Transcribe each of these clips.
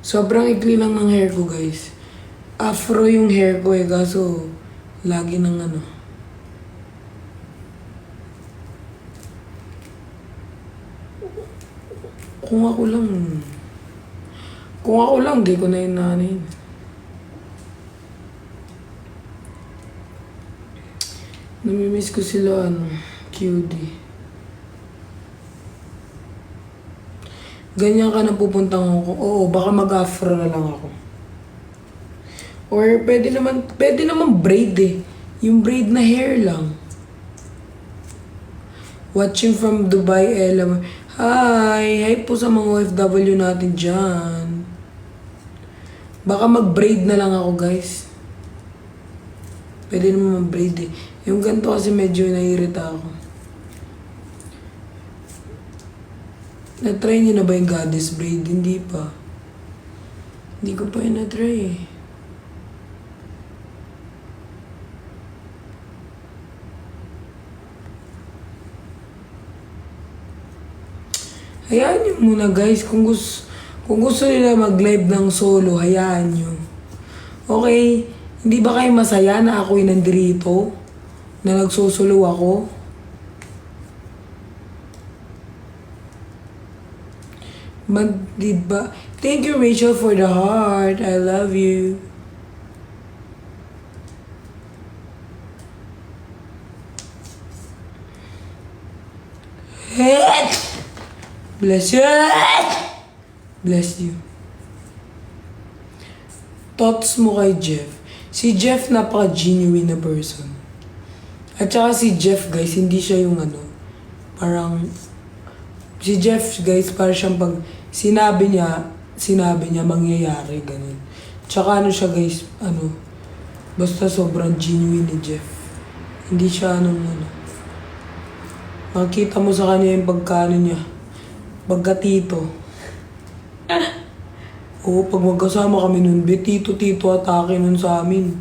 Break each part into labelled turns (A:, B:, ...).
A: Sobrang ikli lang ng hair ko, guys. Afro yung hair ko eh, kaso lagi ng ano. Kung ako lang, di ko na inanin. Namimiss ko sila, QD. Ganyan ka na pupuntang ako. Oo, baka mag-afro na lang ako. Or pwede naman braid eh. Yung braid na hair lang. Watching from Dubai, Ella. Hi! Hi po sa mga OFW natin dyan. Baka mag-braid na lang ako, guys. Pwede naman mag-braid eh. Yung ganito kasi medyo naiirita ako. Na-try niyo na ba yung goddess braid? Hindi pa. Hindi ko pa yun na-try eh. Hayaan nyo muna guys. Kung gusto nila mag-live ng solo, hayaan nyo. Okay? Hindi ba kayo masaya na ako'y nandito? Na nagsusulo ako? Diba? Thank you, Rachel, for the heart. I love you. Bless you. Bless you. Thoughts mo kay Jeff. Si Jeff napaka-genuine na person. At saka si Jeff, guys, hindi siya yung parang, si Jeff, guys, parang siyang pag sinabi niya, mangyayari, ganun. Tsaka siya, guys, basta sobrang genuine ni Jeff. Hindi siya makita mo sa kanya yung niya, pagkatito. Oo, pag magkasama kami nun, tito atake nun sa amin.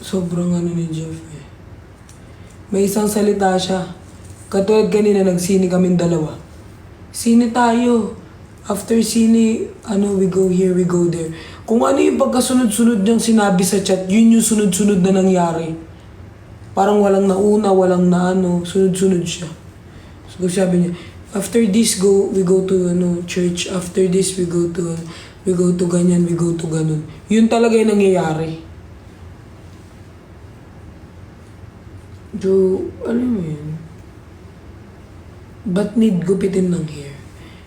A: Sobrang ni Jeff eh. May isang salita siya. Katulad kanina, nagsini kaming dalawa. Sine tayo. After sine, we go here, we go there. Kung ano yung pagkasunod-sunod niyang sinabi sa chat, yun yung sunod-sunod na nangyari. Parang walang nauna, walang sunod-sunod siya. So sabi niya, after this we go to church. After this we go to ganyan, we go to ganun. Yun talaga yung nangyayari. So, mo yun? Ba't need gupitin ng hair?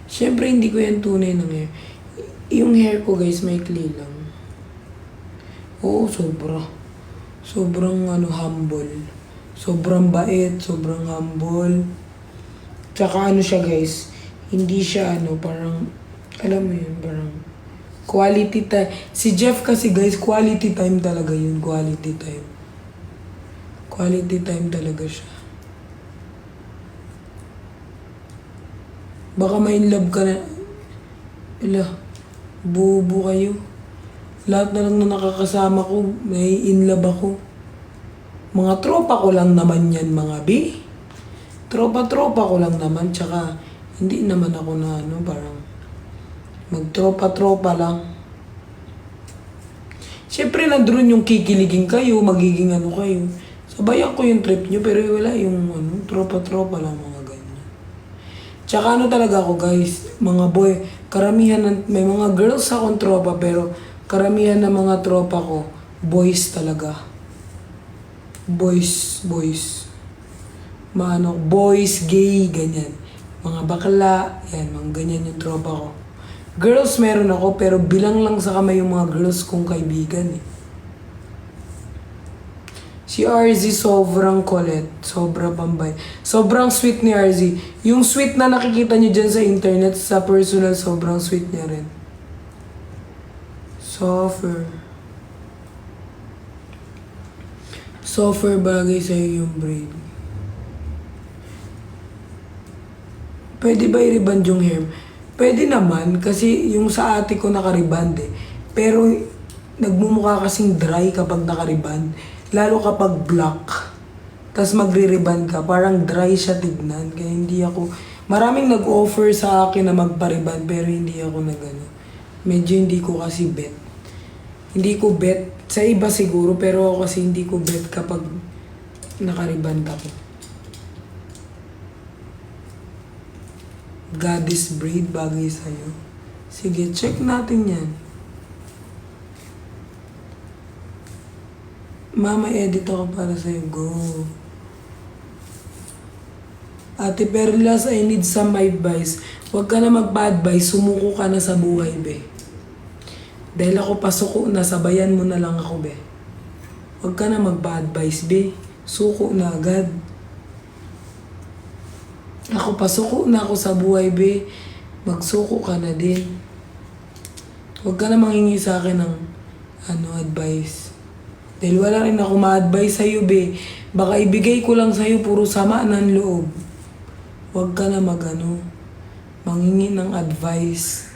A: Siyempre, hindi ko yan tunay ng hair. Yung hair ko, guys, may maikli lang. Oo, sobra. Sobrang humble. Sobrang bait, sobrang humble. Tsaka siya, guys, hindi siya parang, alam mo yun, parang quality time. Si Jeff kasi, guys, quality time talaga yun, quality time. Quality time talaga siya. Baka ma-inlove ka na. Bubo kayo. Lahat na lang na nakakasama ko, may inlove ako. Mga tropa ko lang naman yan, mga B. Tropa ko lang naman, tsaka hindi naman ako na parang magtropa-tropa lang. Siyempre, nandun yung kikiligin kayo, magiging kayo. Sabayan ko yung trip nyo, pero wala yung tropa-tropa lang, mga ganyan. Tsaka talaga ako, guys, mga boy, karamihan, may mga girls akong tropa, pero karamihan ng mga tropa ko, boys talaga. Boys. Boys, gay, ganyan. Mga bakla, yan, mga ganyan yung tropa ko. Girls meron ako, pero bilang lang sa kamay yung mga girls kong kaibigan eh. Si RZ sobrang kulit, sobrang pambay. Sobrang sweet ni RZ. Yung sweet na nakikita niyo dyan sa internet, sa personal, sobrang sweet niya rin. Softer bagay sa'yo yung braid. Pwede ba i-reband yung hair? Pwede naman, kasi yung sa ate ko naka-reband eh. Pero nagmumukha kasing dry kapag naka-reband. Lalo kapag black. Tapos magre-reband ka, parang dry siya tignan. Kaya hindi ako, Maraming nag-offer sa akin na magpariban pero hindi ako nagano. Medyo hindi ko kasi bet. Hindi ko bet sa iba siguro pero ako kasi hindi ko bet kapag nakariband ako. Goddess braid bagay sa'yo. Sige, check natin yan. Mama, edit ako para sa'yo. Go. Ate Perlas, I need some advice. Huwag ka na magpa-advise, sumuko ka na sa buhay, be. Dahil ako pasuko na, sabayan mo na lang ako, be. Huwag ka na magpa-advise, be. Suko na agad. Ako pasuko na ako sa buhay, be. Magsuko ka na din. Huwag ka na manghingi sa akin ng advice. Dahil wala rin ako ma-advise sa'yo, be. Baka ibigay ko lang sa'yo puro sama ng loob. Huwag ka na manghingi ng advice.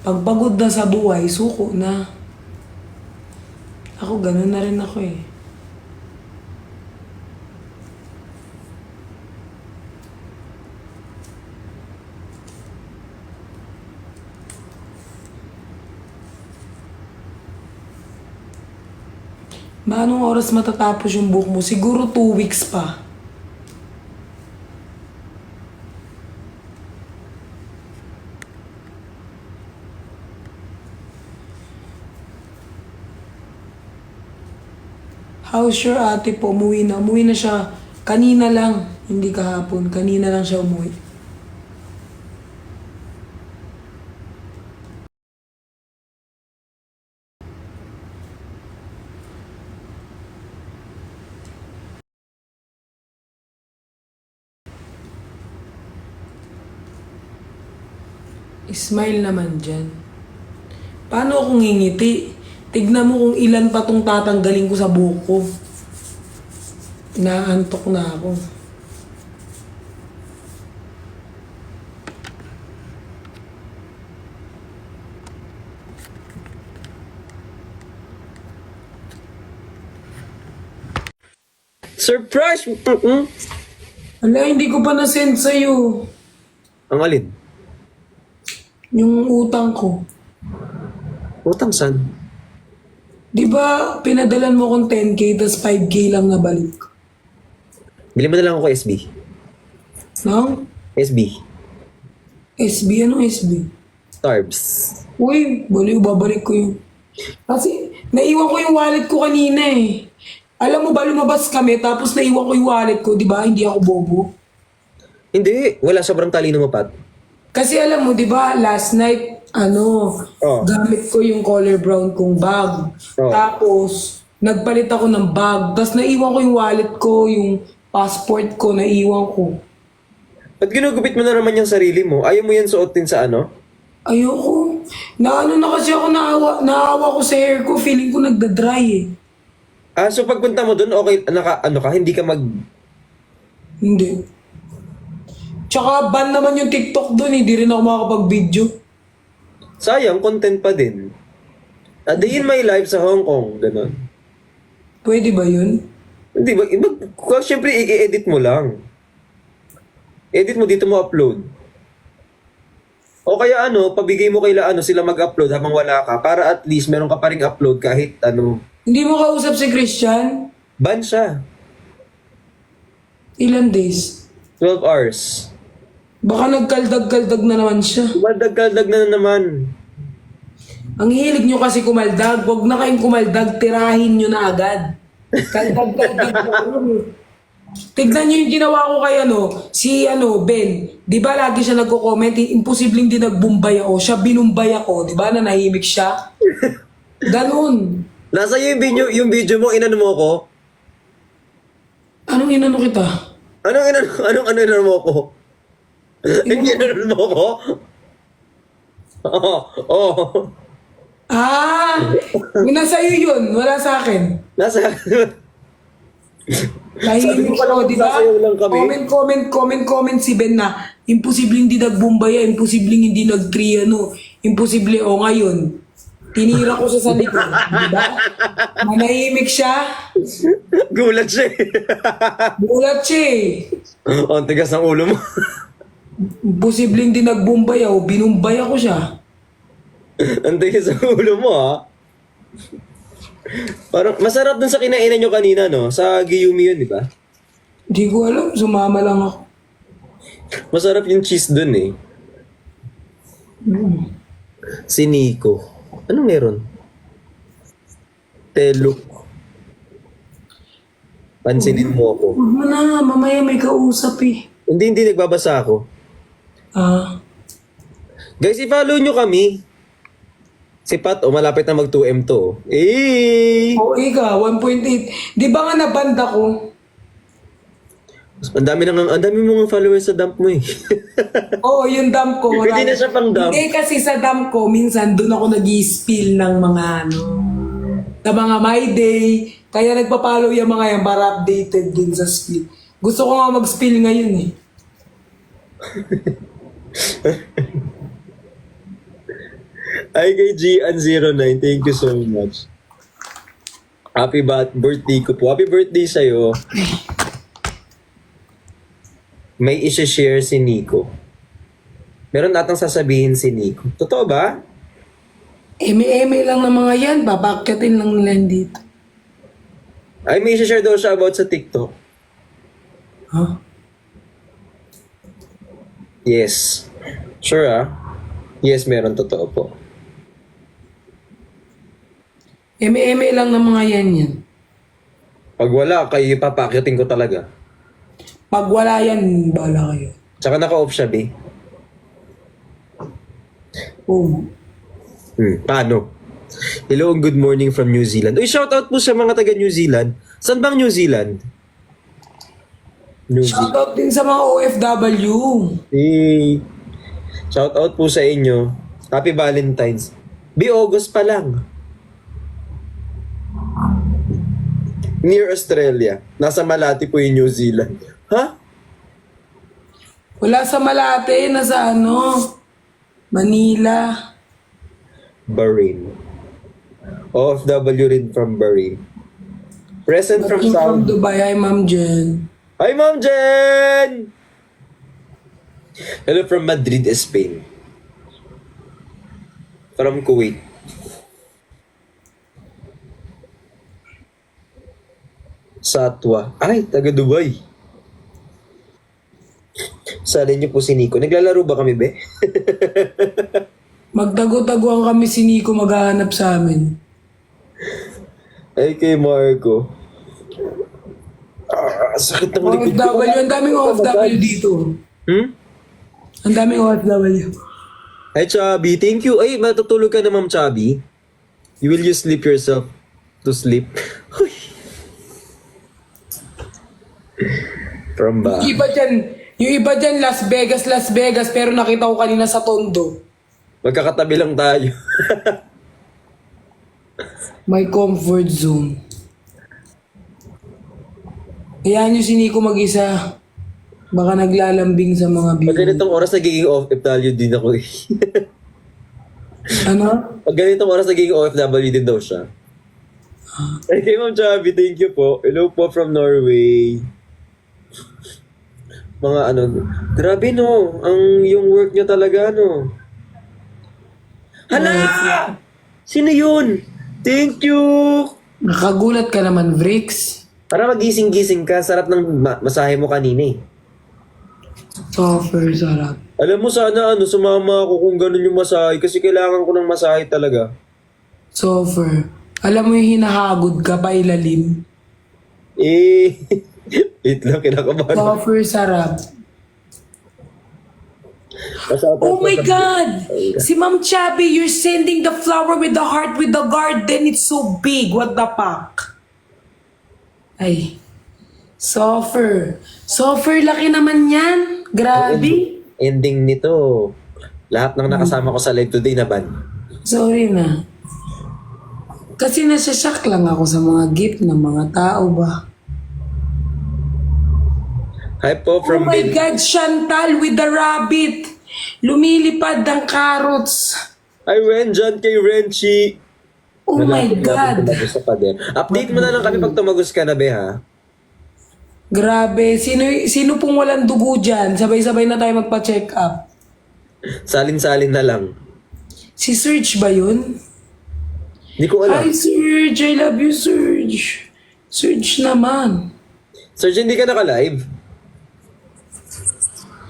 A: Pag pagod na sa buhay, suko na. Ako, ganun na rin ako eh. Anong oras matatapos yung book mo? Siguro 2 weeks pa. How's your ate po? Umuwi na. Umuwi na siya. Kanina lang. Hindi kahapon. Kanina lang siya umuwi. Smile naman dyan. Paano akong ngingiti? Tignan mo kung ilan pa tong tatanggalin ko sa buhok ko. Naantok na ako.
B: Surprise!
A: Ala, hindi ko pa na-send sa'yo.
B: Ang alin?
A: Yung utang ko.
B: Utang saan?
A: Di ba pinadalan mo kong 10K tas 5K lang nabalik?
B: Bili mo na lang ako SB.
A: No?
B: SB.
A: SB? Anong SB?
B: Starbs.
A: Uy, baliw, babalik ko yun. Kasi naiwan ko yung wallet ko kanina eh. Alam mo ba, lumabas kami tapos naiwan ko yung wallet ko, di ba? Hindi ako bobo.
B: Hindi. Wala, sobrang talino mo, Pat.
A: Kasi alam mo, di ba, last night, gamit ko yung color brown kong bag.
B: Oh.
A: Tapos, nagpalit ako ng bag. Tapos naiwan ko yung wallet ko, yung passport ko, naiwan ko.
B: Ba't ginugupit mo na naman yung sarili mo? Ayaw mo yan suotin sa ano?
A: Ayoko. Na kasi ako, naawa ko sa hair ko. Feeling ko nagda-dry eh.
B: So pagpunta mo dun, okay, hindi ka
A: Hindi. Tsaka ban naman yung TikTok dun eh. Di rin ako makakapag-video.
B: Sayang, content pa din. A day in my life sa Hong Kong, gano'n.
A: Pwede ba yun?
B: Hindi ba? Siyempre, i-edit mo lang. Edit mo, dito mo upload. O kaya pabigay mo kaila sila mag-upload habang wala ka para at least meron ka pa ring upload kahit
A: Hindi mo kausap si Christian?
B: ban siya.
A: Ilan days?
B: 12 hours.
A: Baka nagkaldag-kaldag na naman siya.
B: Kaldag na naman.
A: Ang hilig nyo kasi kumaldag. Huwag na kayong kumaldag, tirahin nyo na agad. Kaldag-kaldag na yun eh. Tignan nyo yung ginawa ko kay si Ben. Di ba lagi siya nagko-comment, imposibleng din nagbumbay ako. Siya binumbay ako, di ba, na nahimik siya? Ganon.
B: Nasa yung video mo, inano mo ko?
A: Anong inano kita?
B: Anong inano mo ko? Inano mo ko? Oo.
A: Yung nasa iyo yun, wala sa akin.
B: Nasa
A: Nahihimik
B: Sabi ko
A: ko, di ba?
B: sasayaw lang kami.
A: Comment si Ben na imposibleng hindi nagbumbaya, imposibleng hindi nag-triano, imposible ngayon. Tinira ko siya sa likod, di ba? Manahimik siya.
B: Gulat siya eh.
A: Bulat siya eh.
B: Ang tigas ng ulo mo.
A: Posibleng din nagbumbay ako, binumbay ako siya.
B: Antay ka sa ulo mo, ha? Parang masarap dun sa kinainan nyo kanina, no? Sa Giyumi yun, di ba?
A: Di ko alam, sumama lang ako.
B: Masarap yung cheese dun, eh. Si Nico. Anong meron? Teluk. Pansinin mo ako.
A: Huwag mo na, mamaya may kausap eh.
B: Hindi, nagbabasa ako.
A: Ah,
B: Guys, i-follow nyo kami. Si Pat, malapit na mag 2M to. Eh!
A: o ika, 1.8. Di ba nga nabanda ko?
B: Ang dami mong followers sa dump mo eh.
A: Oo, yung dump ko.
B: Pwede na siya pang dump.
A: Hindi kasi sa dump ko, minsan doon ako nag-i-spill ng mga sa mga my day. Kaya nagpa-follow yung mga yan para updated din sa spill. Gusto ko nga mag-spill ngayon eh.
B: Ay kay Gian09, thank you so much. Happy birthday ko po. Happy birthday sa'yo. May isi-share si Nico. Meron natang sasabihin si Nico. Totoo ba?
A: Eme-eme lang ng mga yan, babakyatin lang nila yan dito.
B: Ay, may isi-share daw siya about sa TikTok.
A: Huh?
B: Yes. Sure ah? Yes, meron. Totoo po.
A: Eme-eme lang ng mga yan.
B: Pag wala, kayo ipapakyatin ko talaga.
A: Pag wala yan, bala kayo.
B: Tsaka naka-off siya, be.
A: Oo.
B: Paano? Hello and good morning from New Zealand. Uy, shoutout po sa mga taga New Zealand. Saan bang New Zealand? New Zealand.
A: Shoutout din sa mga OFW.
B: Hey. Shoutout po sa inyo. Happy Valentine's. Be August pa lang. Near Australia. Nasa Malati po yung New Zealand. Ha?
A: Wala sa Malate, nasa Manila.
B: Bahrain. OFW rin from Bahrain. Present from
A: From
B: Saudi.
A: Dubai, hi Ma'am Jen.
B: Hi, Ma'am Jen! Hello from Madrid, Spain. From Kuwait. Satwa. Ay, taga Dubai. Sali niyo po si Nico. Naglalaro ba kami, be?
A: Magtago-taguan kami si Nico maghahanap sa amin.
B: Ay, kay Marco. Sakit ng likod ko.
A: OFW, ang daming OFW dito. Ang daming OFW.
B: Ay, Chubby, thank you. Ay, matutulog ka na, Ma'am Chubby. Will you sleep yourself to sleep? Uy. From ba?
A: Yung iba dyan, Las Vegas, pero nakita ko kanina sa Tondo.
B: Magkakatabi lang tayo.
A: My comfort zone. Hayaan nyo si Nico mag-isa. Baka naglalambing sa mga
B: Pag
A: view.
B: ganitong oras nagiging OFW din ako eh.
A: Ano?
B: Pag ganitong oras nagiging OFW din daw siya. Ay, kay Ma'am Chubby, thank you po. Hello po from Norway. Mga grabe no, yung work niya talaga no. Hala! Sino yun? Thank you!
A: Nakagulat ka naman, Vrix.
B: Para magising-gising ka, sarap ng masahe mo kanina eh.
A: Software, sarap.
B: Alam mo sana sumama ako kung ganun yung masahe kasi kailangan ko ng masahe talaga.
A: Software. Alam mo yung hinahagod ka pa ilalim?
B: Eh, wait lang, kinakabahan.
A: Software, sarap.
B: Masarap
A: Oh
B: ako
A: my
B: sa-
A: God! Si Ma'am Chubby, you're sending the flower with the heart with the garden. It's so big. What the fuck? Ay. Software. Software, laki naman yan. Grabe.
B: Ending nito, lahat ng nakasama ko sa live today na ban.
A: Sorry na. Kasi nasashock lang ako sa mga gift ng mga tao ba.
B: Hi po
A: Oh
B: from
A: my God, Chantal with the rabbit. Lumilipad ng carrots.
B: Hi Ren, dyan kay Renchi.
A: Oh my
B: Malapit natin
A: God.
B: tumagos sa pader. Update mo na lang kami pag tumagos ka na, be, ha?
A: Grabe. Sino pong walang dugo dyan? Sabay-sabay na tayo magpa-check up.
B: Salin-salin na lang.
A: Si Serge ba yun?
B: Hindi ko alam.
A: Hi, Serge. I love you, Serge. Serge naman.
B: Serge, hindi ka naka-live?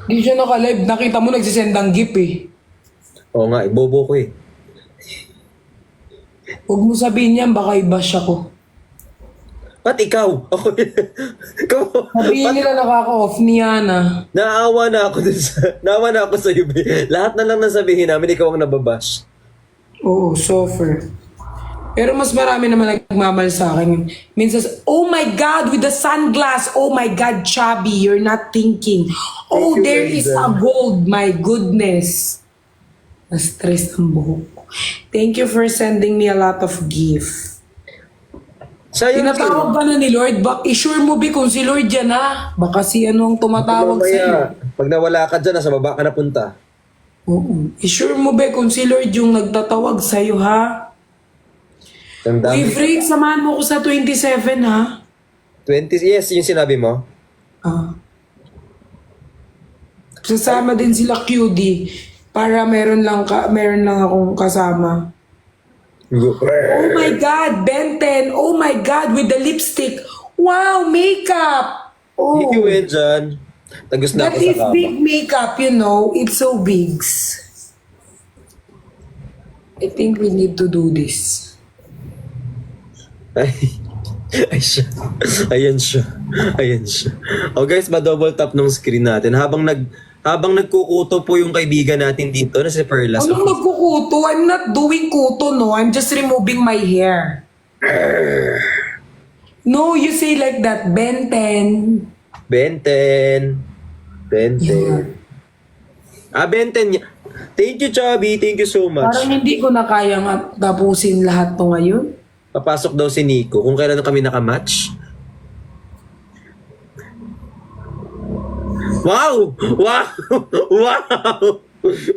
A: Di siya naka-live. Nakita mo nagsisend ng gif eh.
B: Oo nga, bobo ko eh.
A: Huwag mo sabihin yan, baka i-bash ako.
B: Ba't ikaw? Ako ikaw.
A: Sabihin nila nakaka-off ni Yana.
B: Naawa na ako sa iyo. Lahat na lang nasabihin namin, ikaw ang nababash.
A: Oo, suffer. Pero mas marami naman nagmamahal sa akin. Minsan, oh my God, with the sunglass. Oh my God, chubby, you're not thinking. Oh,
B: Thank you,
A: there is
B: Brenda.
A: a gold. My goodness. Na-stress ang buhok ko. Thank you for sending me a lot of gift.
B: Sayang
A: Tinatawag ba na ni Lord? I-sure mo ba kung si Lord yan ha? Baka si ano ang tumatawag sa'yo.
B: Pag nawala ka dyan, nasa baba ka na punta.
A: Oo. I-sure mo ba kung si Lord yung nagtatawag sa'yo ha?
B: Ang dami.
A: Uy, Frank, samahan mo ko sa 27 ha?
B: 20, yes, yung sinabi mo.
A: Ah. Sasama din sila QD para meron lang akong kasama. Oh my God, Ben 10. Oh my God, with the lipstick. Wow, makeup. Oh,
B: Thank you, Edjan. Tagus na
A: that
B: ako sa
A: is
B: kama.
A: big makeup, you know. It's so big. I think we need to do this.
B: Ay, ay siya. Ayan siya. Ayan siya. O guys, ma-double tap nung screen natin. Habang nagkukuto po yung kaibigan natin dito na si Perlas.
A: Anong nagkukuto? I'm not doing kuto, no. I'm just removing my hair. No, you say like that, Ben 10.
B: Benten.
A: Yeah.
B: Benten. Thank you, Chubby. Thank you so much.
A: Parang hindi ko na kayang tapusin lahat to ngayon.
B: Papasok daw si Nico. Kung kailan kami nakamatch. Wow! Wow! Wow!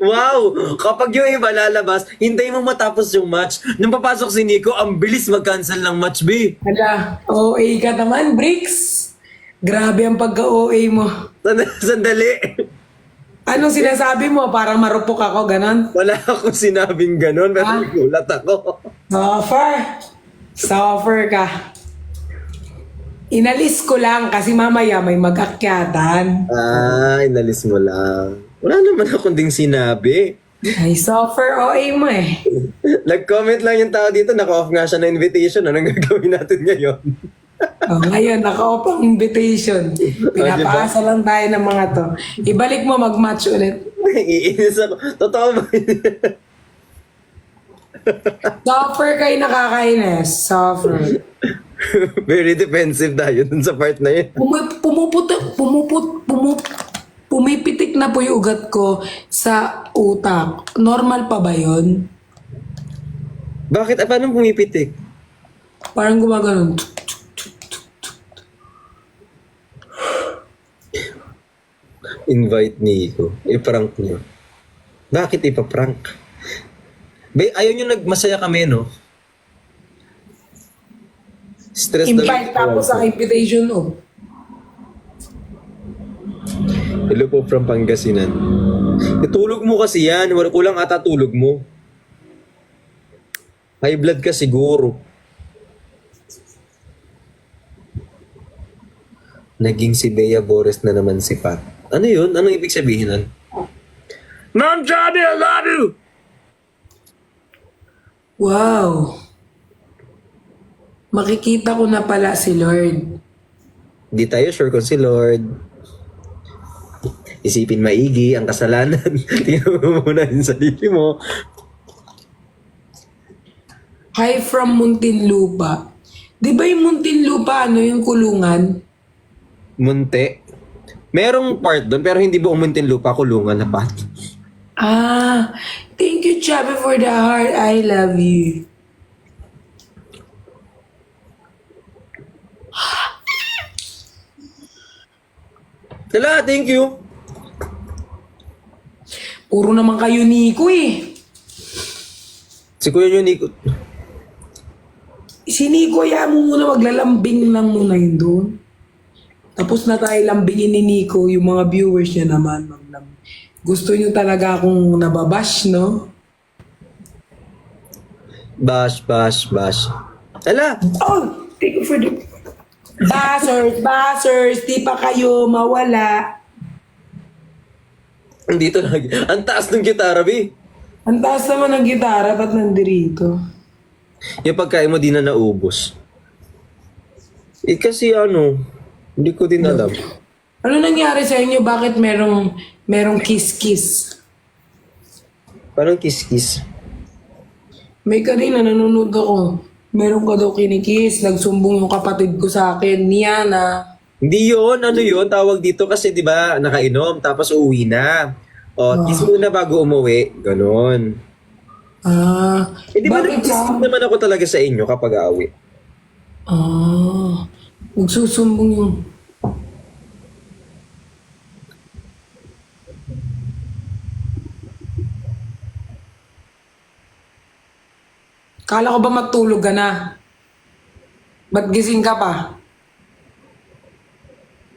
B: Wow! Kapag yung iba lalabas, hintayin mo matapos yung match. Nung papasok si Nico, ang bilis mag-cancel ng match, B.
A: Hala, OA ka naman, Bricks. Grabe ang pagka-OA mo.
B: Sandali.
A: Anong sinasabi mo? Parang marupok ako, ganon?
B: Wala akong sinabing ganun, pero nagulat ako.
A: Suffer ka. Inalis ko lang kasi mamaya may mag-akyatan.
B: Inalis mo lang. Wala naman akong ding sinabi.
A: Ay, suffer OA mo eh.
B: Nag-comment lang yung tao dito, naka-off nga siya na invitation. Anong gagawin natin ngayon?
A: Ngayon, naka-off ang invitation. Pinapaasa lang tayo ng mga to. Ibalik mo mag-match ulit.
B: Iinis ako. Totoo ba?
A: Suffer kayo nakakainis. Suffer.
B: Very defensive tayo dun sa part na yun.
A: Pumipitik na po yung ugat ko sa utak. Normal pa ba yun?
B: Bakit? Paano pumipitik?
A: Parang gumaganon.
B: Invite Nico. I-prank niyo. Bakit ipaprank? Ayaw nyo nagmasaya kami, no? Stress
A: Invite tapos ang invitation oh.
B: Hello po from Pangasinan. Itulog mo kasi yan. Kulang ata tulog mo. High blood ka siguro. Naging si Bea Boris na naman si Pat. Ano yun? Anong ibig sabihin nun? Ma'am Johnny, I love you!
A: Wow. Makikita ko na pala si Lord.
B: Hindi tayo sure kung si Lord. Isipin maigi ang kasalanan. Tingnan mo muna yung sarili mo.
A: Hi from Muntinlupa. Di ba yung Muntinlupa, ano yung kulungan?
B: Munti. Merong part doon pero hindi buong Muntinlupa, kulungan na Pat.
A: Thank you, Chubby, for the heart. I love you.
B: Tala, thank you.
A: Puro naman kayo Nico eh.
B: Si Kuya yun, Nico.
A: Si Nico, ya mo muna maglalambing lang muna yun doon. Tapos na tayo lambingin ni Nico, yung mga viewers niya naman. Gusto niyo talaga akong nababash, no?
B: Bash, bash, bash. Ala!
A: Oh, thank you for the... Bashers, di pa kayo mawala.
B: Dito na. Ang taas ng gitara, B.
A: Ang taas naman ng gitara, ba't nandirito?
B: Yung pagkain mo di na naubos. Kasi hindi ko din alam.
A: Ano nangyari sa inyo? Bakit merong kiss-kiss?
B: Parang kiss-kiss.
A: May kanina nanonood ako. Meron ka daw kinikiss. Nagsumbong yung kapatid ko sa akin. Niana.
B: Hindi yun. Ano yun? Tawag dito kasi di ba nakainom tapos uuwi na. O, kiss muna bago umuwi. Ganon. Di ba
A: Bakit
B: nag-kiss
A: ka?
B: naman ako talaga sa inyo kapag aawi?
A: Nagsusumbong yung... Kala ko ba matulog ka na? Ba't gising ka pa?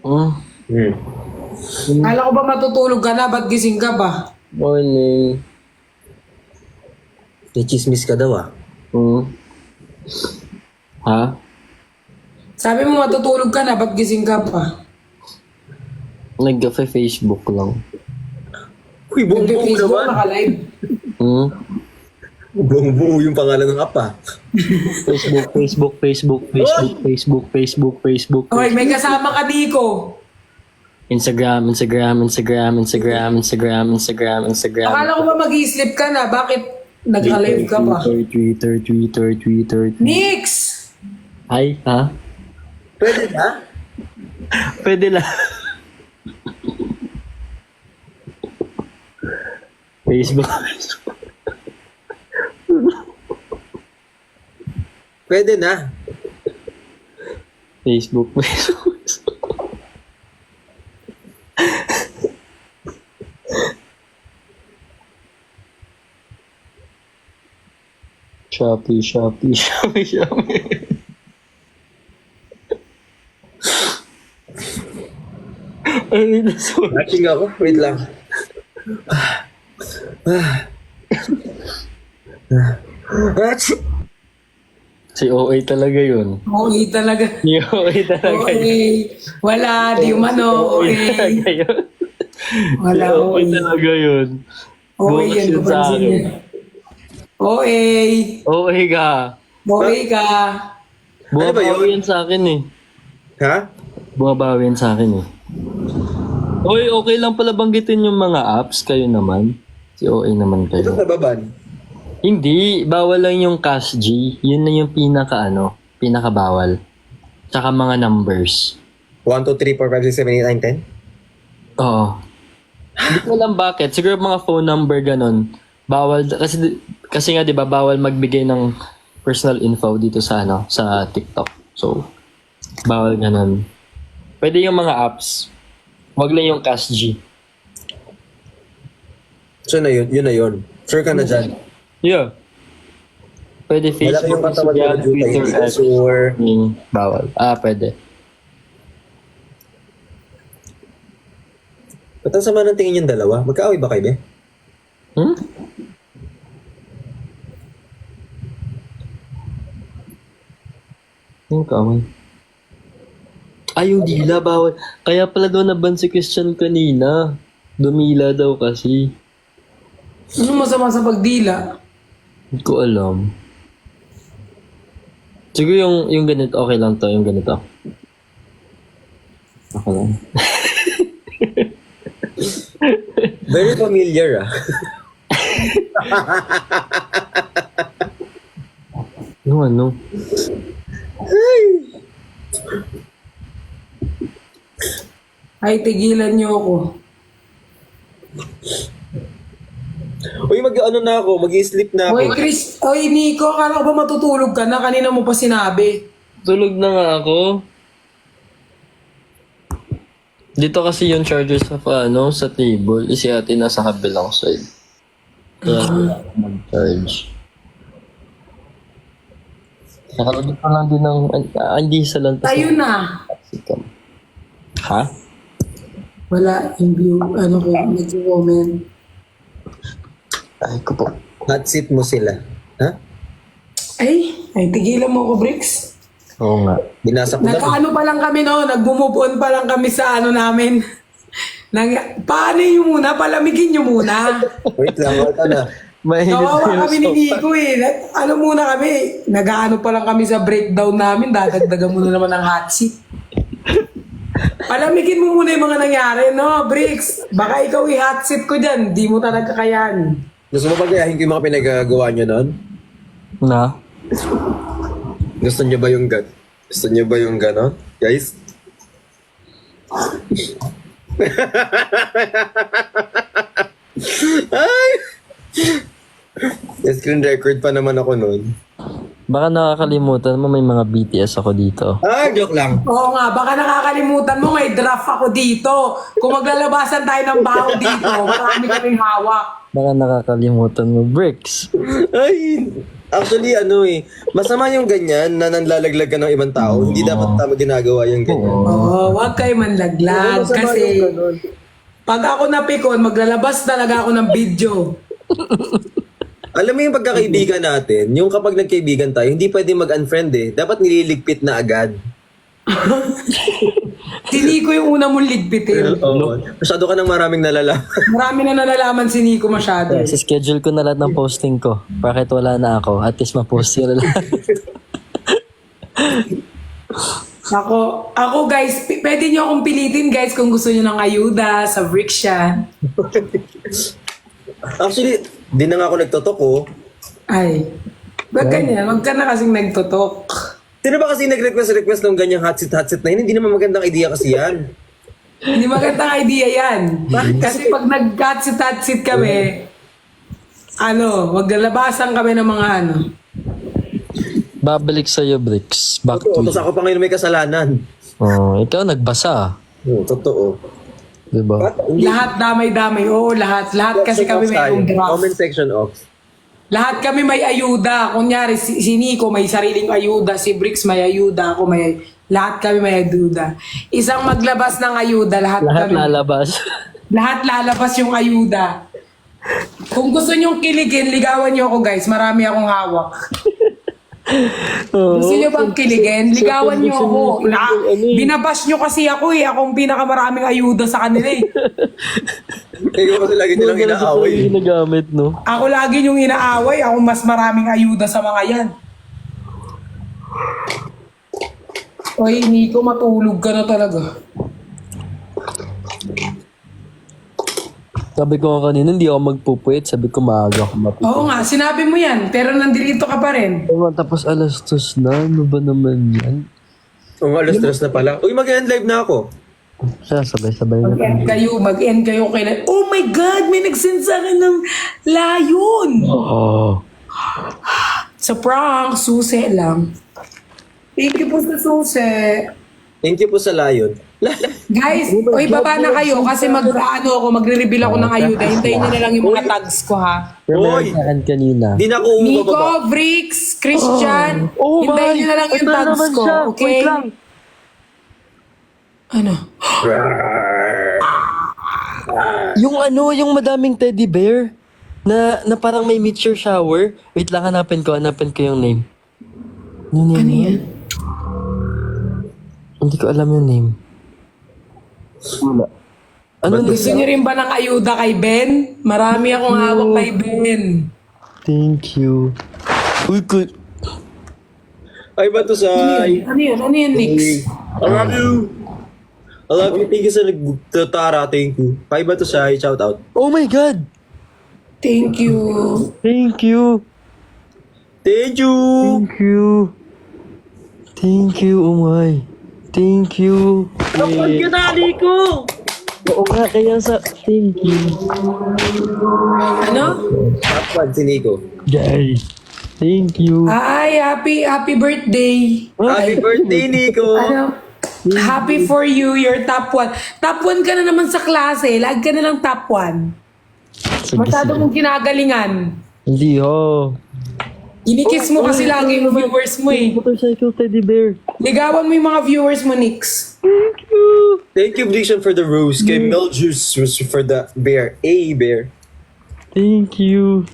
C: Oh,
A: Kala ko ba matutulog ka na? Ba't gising ka pa?
C: morning.
B: May chismis ka daw ah.
C: Ha?
A: Sabi mo matutulog ka na, ba't gising ka pa?
C: Nag-Facebook lang.
B: Uy, buong-buo
A: Nag-Facebook,
B: naman.
A: naka-live.
B: Buong-buo yung pangalan ng apa.
C: Facebook.
A: Okay, may kasama ka, Nico.
C: Instagram.
A: Akala ko ba mag-i-sleep ka na? Bakit nagka-live ka pa?
C: Twitter.
A: Nix!
C: Ay, ha?
B: Pwede na?
C: Pwede lang. Facebook.
B: Pwede na.
C: Facebook. Shopee. Ay, sorry.
B: Watching ako. Wait lang.
C: Si OA talaga yun.
A: Okay talaga.
C: Si OA talaga yun.
A: Okay. Wala, di umano.
C: OA
A: Okay.
C: talaga yun.
A: Wala,
C: Si OA
A: okay.
C: talaga yun.
A: Okay, yan.
C: Bukas yun sa
A: Kapansin
C: akin.
A: niya. Okay.
C: OA ka.
A: Okay ka.
B: Ano ba yun?
C: Bumabawi yan sa akin eh.
B: Ha?
C: Bumabawi yan sa akin eh. Oy, okay lang pala banggitin yung mga apps, kayo naman. Si OA naman
B: Ito
C: kayo.
B: nababan.
C: Hindi, bawal lang yung Cash G. Yun na yung pinaka-bawal. Tsaka mga numbers.
B: 1, 2, 3, 4, 5, 6, 7, 8, 9, 10?
C: Oo. Hindi ko alam bakit. Siguro mga phone number ganun. Bawal, kasi nga 'di ba bawal magbigay ng personal info dito sa sa TikTok. So, bawal ganun. Pwede yung mga apps. Wag lang yung Cash G.
B: So na yun. Yun na yun. Sure ka na dyan.
C: Yeah. Pwede
B: Wala kayong
C: Facebook,
B: katawan
C: Instagram,
B: na Juta.
C: Twitter,
B: Hindi ka
C: X.
B: sure.
C: Bawal. Pwede.
B: Ba't ang sama ng tingin yung dalawa? Magkaaway ba kayo, be?
C: Yung kamay. Ay, yung dila, bawal. Kaya pala daw naban si Christian kanina. Dumila daw kasi.
A: Ano masama sa pagdila?
C: Hindi ko alam. Siguro yung ganito, okay lang to, yung ganito. Okay lang.
B: Very familiar, ah.
C: Yung ano?
A: Ay, tigilan niyo ako.
B: Uy, mag-ano na ako. Mag-i-sleep na ako.
A: Oy, Chris. Oy, Nico. Kala ko ba matutulog ka na? Kanina mo pa sinabi.
C: Tulog na nga ako. Dito kasi yung charger sa sa table. Si ate nasa kabilang side. Kaya mag-charge. Nakalagay ko lang din ng... hindi sa lantas.
A: Tayo na.
C: Sikam. Ha?
A: Wala, yung view, ano ko, nag-comment.
C: Ay ko po.
B: Hot seat mo sila. Ha?
A: Ay, tigilan mo ko, Bricks.
C: Oo nga.
B: Binasa ko na.
A: Nagkaano pa lang kami, no? Nag-move on pa lang kami sa ano namin. Paano nyo muna? Palamigin nyo muna.
B: Wait lang, wala na.
C: Mainit
A: Kawawa kami ni
C: sofa.
A: Nico eh. Ano muna kami? Nag-ano pa lang kami sa breakdown namin. Dadagdagan mo na naman ng hot seat. Palamigin mo muna yung mga nangyari, no, Bricks? Baka ikaw i-hot seat ko dyan. Di mo talaga kayan.
B: Gusto mo pagayahin ko yung mga pinagagawa nyo nun?
C: Na?
B: Gusto nyo ba yung Gusto nyo ba yung gano'n? Guys? Ay! Screen record pa naman ako nun.
C: Baka nakakalimutan mo may mga BTS ako dito.
B: Ah, joke lang.
A: Oo nga, baka nakakalimutan mo, may draft ako dito. Kung maglalabasan tayo ng baho dito, marami kaming hawak.
C: Baka nakakalimutan mo, Bricks.
B: Ay, actually masama yung ganyan na nanlalaglag ka ng ibang tao. Hindi dapat tama ginagawa yung ganyan.
A: Oo, wag kayo manlaglag.
B: Masama
A: Kasi
B: yung ganun.
A: pag ako napikon, maglalabas talaga ako ng video.
B: Alam mo yung pagkakaibigan natin, yung kapag nagkaibigan tayo, hindi pwede mag-unfriend eh. Dapat nililigpit na agad.
A: Si Nico yung una mong ligpitin.
B: Oo. Masyado ka ng maraming nalalaman.
A: Marami na nalalaman si Nico masyado.
C: Sa schedule ko na lahat ng posting ko. Bakit wala na ako? At least ma-post ko na lahat.
A: Ako guys, pwede nyo akong pilitin guys kung gusto nyo ng ayuda sa Brickshan.
B: Actually, di na nga ako nagtotok oh.
A: Ay, wag ka na kasing nagtutok.
B: Sino ba kasi nag-request ng ganyang hot seat na yun? Hindi naman magandang idea kasi yan.
A: Hindi magandang idea yan. Kasi pag nag-hotsit kami, maglalabasan kami ng mga
C: Babalik sa'yo, Bricks. Back
B: Totoo.
C: to
B: Tapos
C: you.
B: ako pa ngayon may kasalanan.
C: Oh, ikaw nagbasa.
B: Totoo.
C: Diba?
A: Lahat damay-damay. Oo, lahat. Lahat kasi kami may draft.
B: Comment section off.
A: Lahat kami may ayuda. Kunyari, si Nico may sariling ayuda, si Bricks may ayuda, ako may... Lahat kami may ayuda. Isang maglabas ng ayuda, lahat
C: Lahat
A: kami.
C: lalabas.
A: Lahat lalabas yung ayuda. Kung gusto nyong kiligin, ligawan nyo ako guys. Marami akong hawak. Gusto nyo bang kiligin? Ligawan nyo ako. Binabash nyo kasi ako eh. Akong pinakamaraming ayuda sa kanila eh.
B: Ikaw kasi lagi nilang inaaway.
C: Hindi nagamit, no?
A: Ako lagi yung inaaway. Ako mas maraming ayuda sa mga yan. Oy, Nico, matulog ka na talaga.
C: Sabi ko nga kanina, hindi ako magpupuwit. Sabi ko maaga ako mapupuyat.
A: Oo nga, sinabi mo yan. Pero nandito ka pa rin.
C: Tapos alas 2 na. Ano ba naman yan?
B: Alas 3 na pala. Uy, mag-end live na ako.
C: Siya, sabay-sabay na.
A: Mag-end kayo kailan. Oh my God, may nagsend sa akin ng layon.
C: Oo.
A: Sa prank, susi lang. Thank you po sa susi.
B: Thank you po sa layon.
A: Guys, oy, baba na kayo kasi magre-reveal ako ng ayuda. Hintayin niyo na lang yung mga tags ko ha.
B: Oy!
C: Meron kanina.
B: Di na ako
A: Nico,
B: umababa.
A: Bricks, Christian,
C: Oh,
A: hintayin niyo na lang yung
C: ito
A: tags
C: naman
A: ko,
C: siya.
A: okay?
C: Wait lang.
A: Ano?
C: Yung madaming teddy bear na parang may meteor shower. Wait lang, hanapin ko yung name. Ano
A: Ano yan?
C: Hindi ko alam yung name. Wala. Ano
A: Gusto niyo rin ba ng ayuda kay Ben? Marami akong hawak kay Ben.
C: Thank you. Uy, good.
B: Ay, bato sa...
A: Ano yun? Ano yun, Nix?
B: I love you. I love you. Thank you sa nagtatara. Thank you. Pay ba to sa shout out?
C: Oh my God!
A: Thank you.
C: Thank you!
B: Thank you.
C: Thank you! Thank you, oh my. Thank you.
B: Kapag kinali ko.
C: Oo nga, kaya sa... Thank you.
A: Ano?
B: Tapwan si Nico.
C: Jai. Thank you.
A: Ay, happy birthday.
B: Happy birthday, Nico.
A: Ano? Happy for you, your top 1. Top 1 ka na naman sa klase. Lag ka na lang top 1.
C: Sige,
A: Masyado
C: sige.
A: mong ginagalingan.
C: Hindi, oh.
A: Ginikiss mo kasi lagi yung viewers mo eh.
C: Motorcycle teddy bear.
A: Ligawan mo yung mga viewers mo, Nix.
B: Thank you, Blixen, for the rose. Kay Mel Juice was for the bear. Bear.
C: Thank you.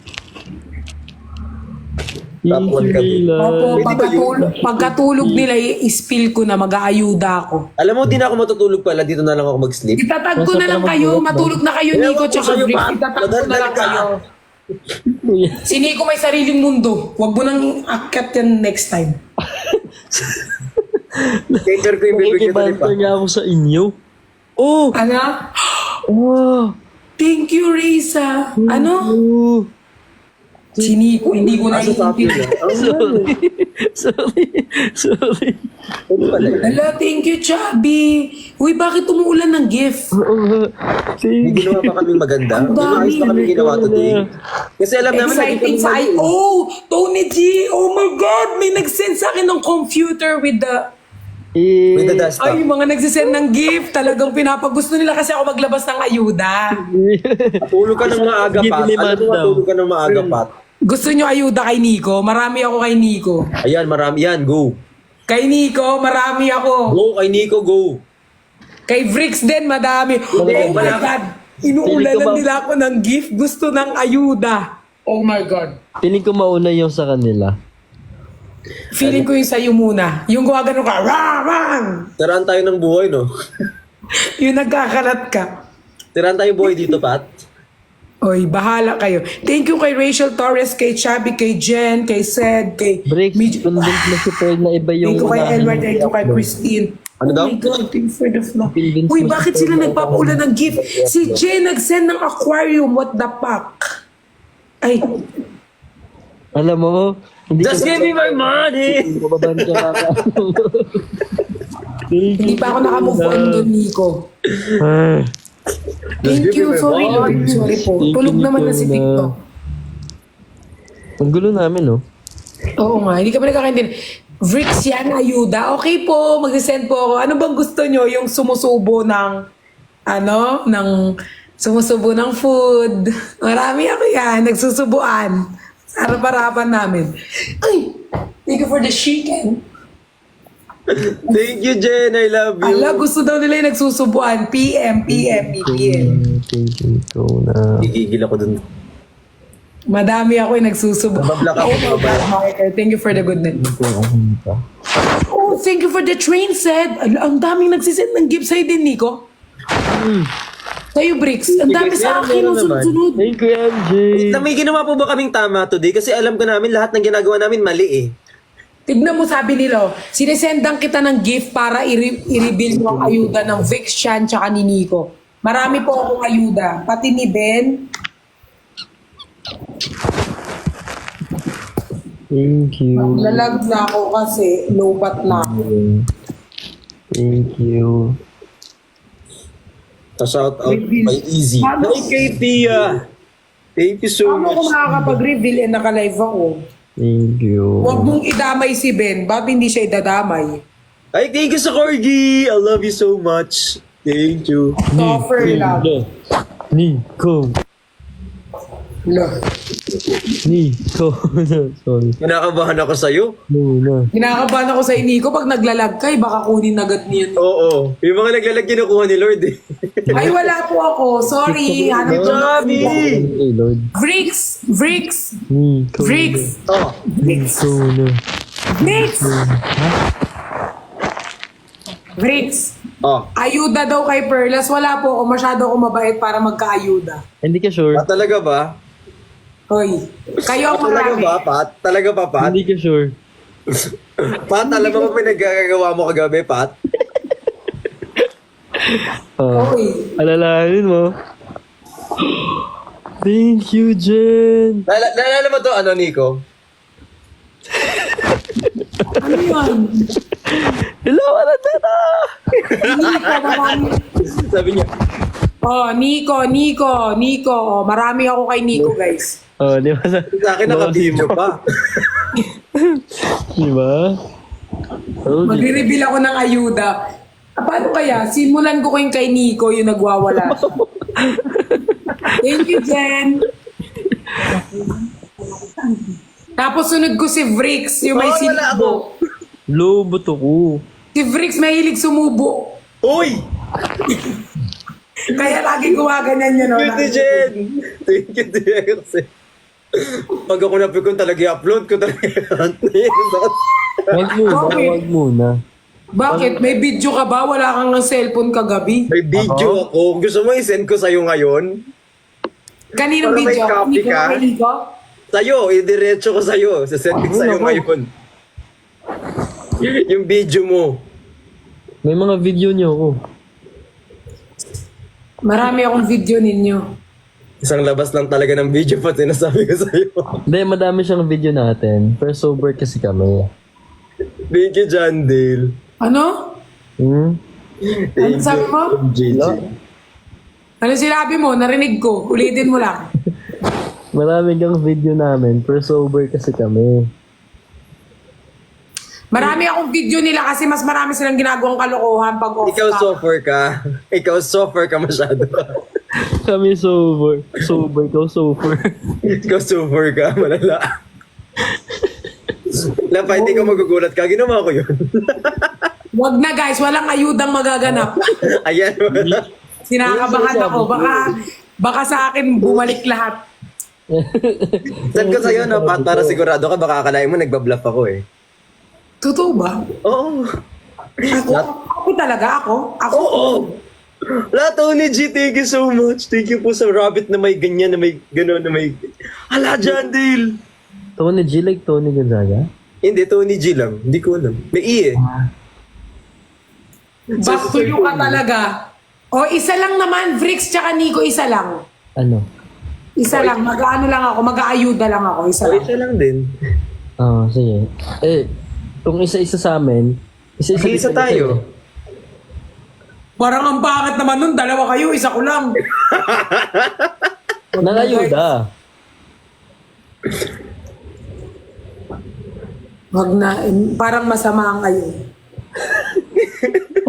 B: Top one ka, babe.
A: Opo,
B: Pwede ba yun?
A: pagkatulog nila, i-spill ko na, mag-aayuda ako.
B: Alam mo, di na ako matutulog pala. Dito na lang ako mag-sleep.
A: Itatag ko na lang kayo, matulog na kayo, Nico, tsaka
B: sa'yo,
A: Brick.
B: Pat.
A: Itatag ko na lang
B: Madaldal ka.
A: kayo. Si Nico may sariling mundo. Huwag mo nang akyat yan next time.
B: Cater ko yung bibig ko
C: Nakikibanter nga ako sa inyo. Oh!
A: Ano?
C: Oh!
A: Thank you, Risa. Ano?
C: Oh!
A: Si Nico, hindi ko na
B: Asa sa akin
A: iintindihan.
C: Sorry.
B: Pwede pala yun.
A: Hala, thank you, Chubby. Uy, bakit umuulan ng gift?
B: May ginawa pa kaming maganda.
A: Ang
B: May maayos pa kaming ginawa today. Kasi alam namin
A: Exciting sa Oh, Tony G. Oh my God, may nag-send sa akin ng computer with the...
B: With the desktop.
A: Ay, yung mga nagsisend ng gift, talagang pinapagusto nila kasi ako maglabas ng ayuda.
B: Tulog ka ng maaga,
C: Give
B: Pat.
C: me
B: Alam mo,
C: daw.
B: tulog ka ng maaga, Pat.
A: Gusto nyo ayuda kay Nico? Marami ako kay Nico.
B: Ayan, marami yan. Go.
A: Kay Nico, marami ako.
B: Go kay Nico, go.
A: Kay Vrix din, madami. Oh my God. Inuulanan nila ako ng gift. Gusto ng ayuda. Oh my God.
C: Piling ko mauna yung sa kanila.
A: Feeling ko yung sa'yo muna. Yung gumagano ka, rang!
B: Tiraan tayo ng buhay, no?
A: Yung nagkakalat ka.
B: Tiraan tayo buhay dito, Pat.
A: Oy, bahala kayo. Thank you kay Rachel Torres, kay Chubby, kay Jen, kay Sed, kay...
C: Breaks, convince na si Pearl na iba yung
A: Thank you kay
C: unahin.
A: Elmer, thank you kay Christine.
B: Ano daw?
A: Oh my God, thank you for the flow.
C: Convince
A: Uy,
C: mo
A: bakit
C: si
A: sila
C: Pearl na
A: nagpapaulan ng gift? Si Jen nag-send ng aquarium, what the fuck? Ay,
C: Alam mo, hindi
B: Just give me my money!
C: Mababan ka ka.
A: hindi pa ako nakamove on doon, Nico. Thank you, sorry Lord, sorry po.
C: Thank you,
A: Tulog naman na si
C: Nico, na-
A: TikTok.
C: Ang gulo namin, no?
A: Oo nga, hindi ka pa nagkakaintindi. Vrix yan, ayuda. Okay po, mag-send po ako. Ano bang gusto nyo? Yung sumusubo ng, sumusubo ng food. Marami ako yan, nagsusubuan. Sa harap-harapan namin. Ay, thank you for the chicken.
B: Thank you, Jen. I love you.
A: Ala, gusto daw nila yung nagsusubuan. PM.
C: Thank you, Nico, na...
B: Gigigil ako dun.
A: Madami ako yung nagsusubo.
B: Nabablock ako,
A: Oh my God, Michael. Thank you for the goodness. Oh, thank you for the train set. Ang daming nagsisend ng gift sa'yo din, Nico. Sa'yo, Bricks. Ang dami sa akin. Ang sunod-sunod.
C: Thank you, MJ.
B: Na may ginawa po ba kaming tama today? Kasi alam ko namin lahat ng ginagawa namin mali eh.
A: Tignan mo, sabi nila, sinesendan kita ng gift para i-reveal mo ang ayuda ng Vic Chan tsaka ni Nico. Marami po akong ayuda. Pati ni Ben.
C: Thank you.
A: Lalag na ako kasi lobat na ako.
C: Thank you.
B: Shout out by Easy.
A: Paano-
B: Hi, kay Tia. Thank you so
A: Paano ko
B: much.
A: makakapag-reveal naka-live ako?
C: Thank you.
A: Huwag mong idamay si Ben. Ba't hindi siya idadamay?
B: Ay, thank you sa Corgi. I love you so much. Thank you.
A: Suffer lang.
C: Nico. Nico. Sorry.
B: Kinakabahan ako sa'yo.
C: No.
A: Kinakabahan ako sa Nico pag naglalag ka, baka kunin agad niya.
B: Oo. Yung mga naglalag kinukuha ni Lord eh.
A: Ay, wala po ako. Sorry. Hanap ko na.
B: Sabi!
C: Hey, Lord.
A: Vrix!
C: Nico.
B: Oh.
C: Nico na.
A: Vrix!
B: Oh.
A: Ayuda daw kay Perlas. Wala po ako. Masyado ako mabait para magkaayuda.
C: Hindi ka sure?
B: Talaga ba?
A: Hoy. Kayo ang
B: Talaga
A: marami.
B: ba, Pat? Talaga ba, Pat?
C: Hindi ka sure?
B: Pat, alam mo ba pinagkagagawa mo kagabi, Pat?
A: Hoy.
C: Alalahanin mo. Thank you, Jen.
B: Naalala mo to, ano, Nico?
A: Ano yan?
C: Hello, Arateta!
A: Nico, marami.
B: Sabi niya,
A: Oh, Nico. Oh, marami ako kay Nico, guys.
C: Oh, di ba?
B: sa akin naka-video pa.
C: Di ba? Oh, di-
A: Magre-reveal ako ng ayuda. Paano kaya? Simulan ko kay Nico yung nagwawala. Thank you, Jen. Tapos Tapos sunod ko si Vrix, yung may
B: Oh, wala ako.
A: sinibo.
C: Lobo to ko.
A: Si Vrix mahilig sumubo.
B: Uy!
A: Kaya lagi gumaganyan yun.
B: Thank you, Jen! Thank you, Jen. Kasi pag ako napikon talaga i-upload ko talaga.
C: Wag muna,
A: Okay.
C: wag muna.
A: Bakit? May video ka ba? Wala kang ng cellphone kagabi?
B: May video ako. Gusto mo i-send ko sa'yo ngayon?
A: Kaninong
B: Para may
A: video?
B: copy
A: Hindi ko
B: ka?
A: makinig ko?
B: Sa'yo, idiretso ko sa'yo. Sasend ko sa'yo
C: Ako.
B: ngayon. Yung video mo.
C: May mga video niyo ako.
A: Marami akong video ninyo.
B: Isang labas lang talaga ng video pa sinasabi ko sa'yo.
C: Hindi, madami siyang video natin. Pero sober kasi kami.
B: Thank you, John Dale.
A: Ano?
C: Hmm?
A: Ano sabi mo?
B: JJ.
A: Ano sinabi mo? Narinig ko. Ulitin mo lang.
C: Marami kang video namin. Pero sober kasi kami.
A: Marami akong video nila kasi mas marami silang ginagawang kalokohan pag off
B: Ikaw
A: cam.
B: suffer ka. Ikaw suffer ka masyado.
C: Kami sober. Sober, ikaw sober.
B: Ikaw suffer ka. Malala. Lapa, hindi ka magugulat ka. Ginawa ko yun.
A: Wag na guys, walang ayudang magaganap.
B: Ayan. Wala.
A: Sinakabahan ako. Baka sa akin bumalik lahat.
B: Send ko sa'yo, no? Para sigurado ka, baka akalain mo nagbabluff ako eh.
A: Totoo ba?
B: Oo.
A: Ako talaga, ako? Ako?
B: Oo. Lahat, Tony G, thank you so much. Thank you po sa rabbit na may ganyan, na may gano'n, na may... Hala, John Dale!
C: Tony G, like Tony Gonzaga?
B: Hindi, Tony G lang. Hindi ko alam. May I eh.
A: Back to you ka talaga. O, isa lang naman, Vrix tsaka Nico, isa lang.
C: Ano?
A: Isa lang, mag-ano lang ako, mag-aayuda lang ako, isa
B: O,
A: lang.
B: isa lang din.
C: Oo, sige. Kung isa-isa sa amin,
B: Isa tayo.
A: Parang ang bakit naman nun, dalawa kayo, isa ko lang.
C: Nangayuda.
A: Wag na, parang masama ang kayo.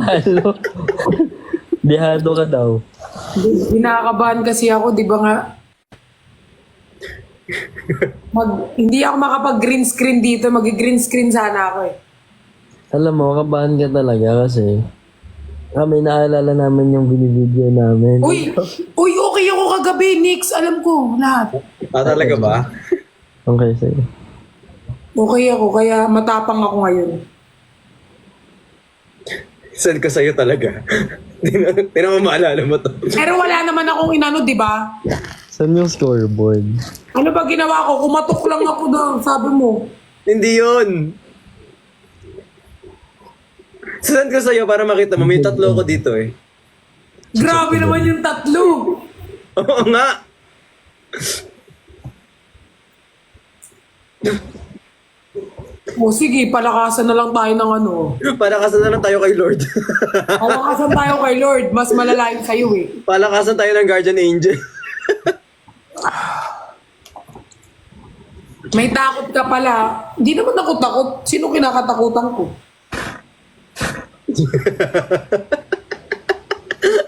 C: Ano? Dihado ka daw.
A: Kinakabahan kasi ako, di ba nga? Hindi ako makapag-green screen dito, mag-green screen sana ako eh.
C: Alam mo, kabahan ka talaga kasi kami naalala namin yung binibideo namin.
A: Uy, okay ako kagabi, Nix, alam ko, lahat.
B: Ah, talaga ba?
C: Okay, sige.
A: Okay ako, kaya matapang ako ngayon.
B: Send ko sa'yo talaga. Tinan mo maalala mo to.
A: Pero wala naman akong inano, di ba?
C: Saan yung scoreboard?
A: Ano ba ginawa ko? Kumatok lang ako doon, sabi mo.
B: Hindi yun. Send ko sa'yo para makita mo. May tatlo ko dito eh.
A: Grabe naman yung tatlo.
B: Oo nga.
A: O sige, palakasan na lang tayo ng ano.
B: Palakasan na lang tayo kay Lord.
A: Palakasan tayo kay Lord, mas malalayo sa'yo eh.
B: Palakasan tayo ng Guardian Angel.
A: May takot ka pala. Hindi naman ako takot. Sino kinakatakutan ko?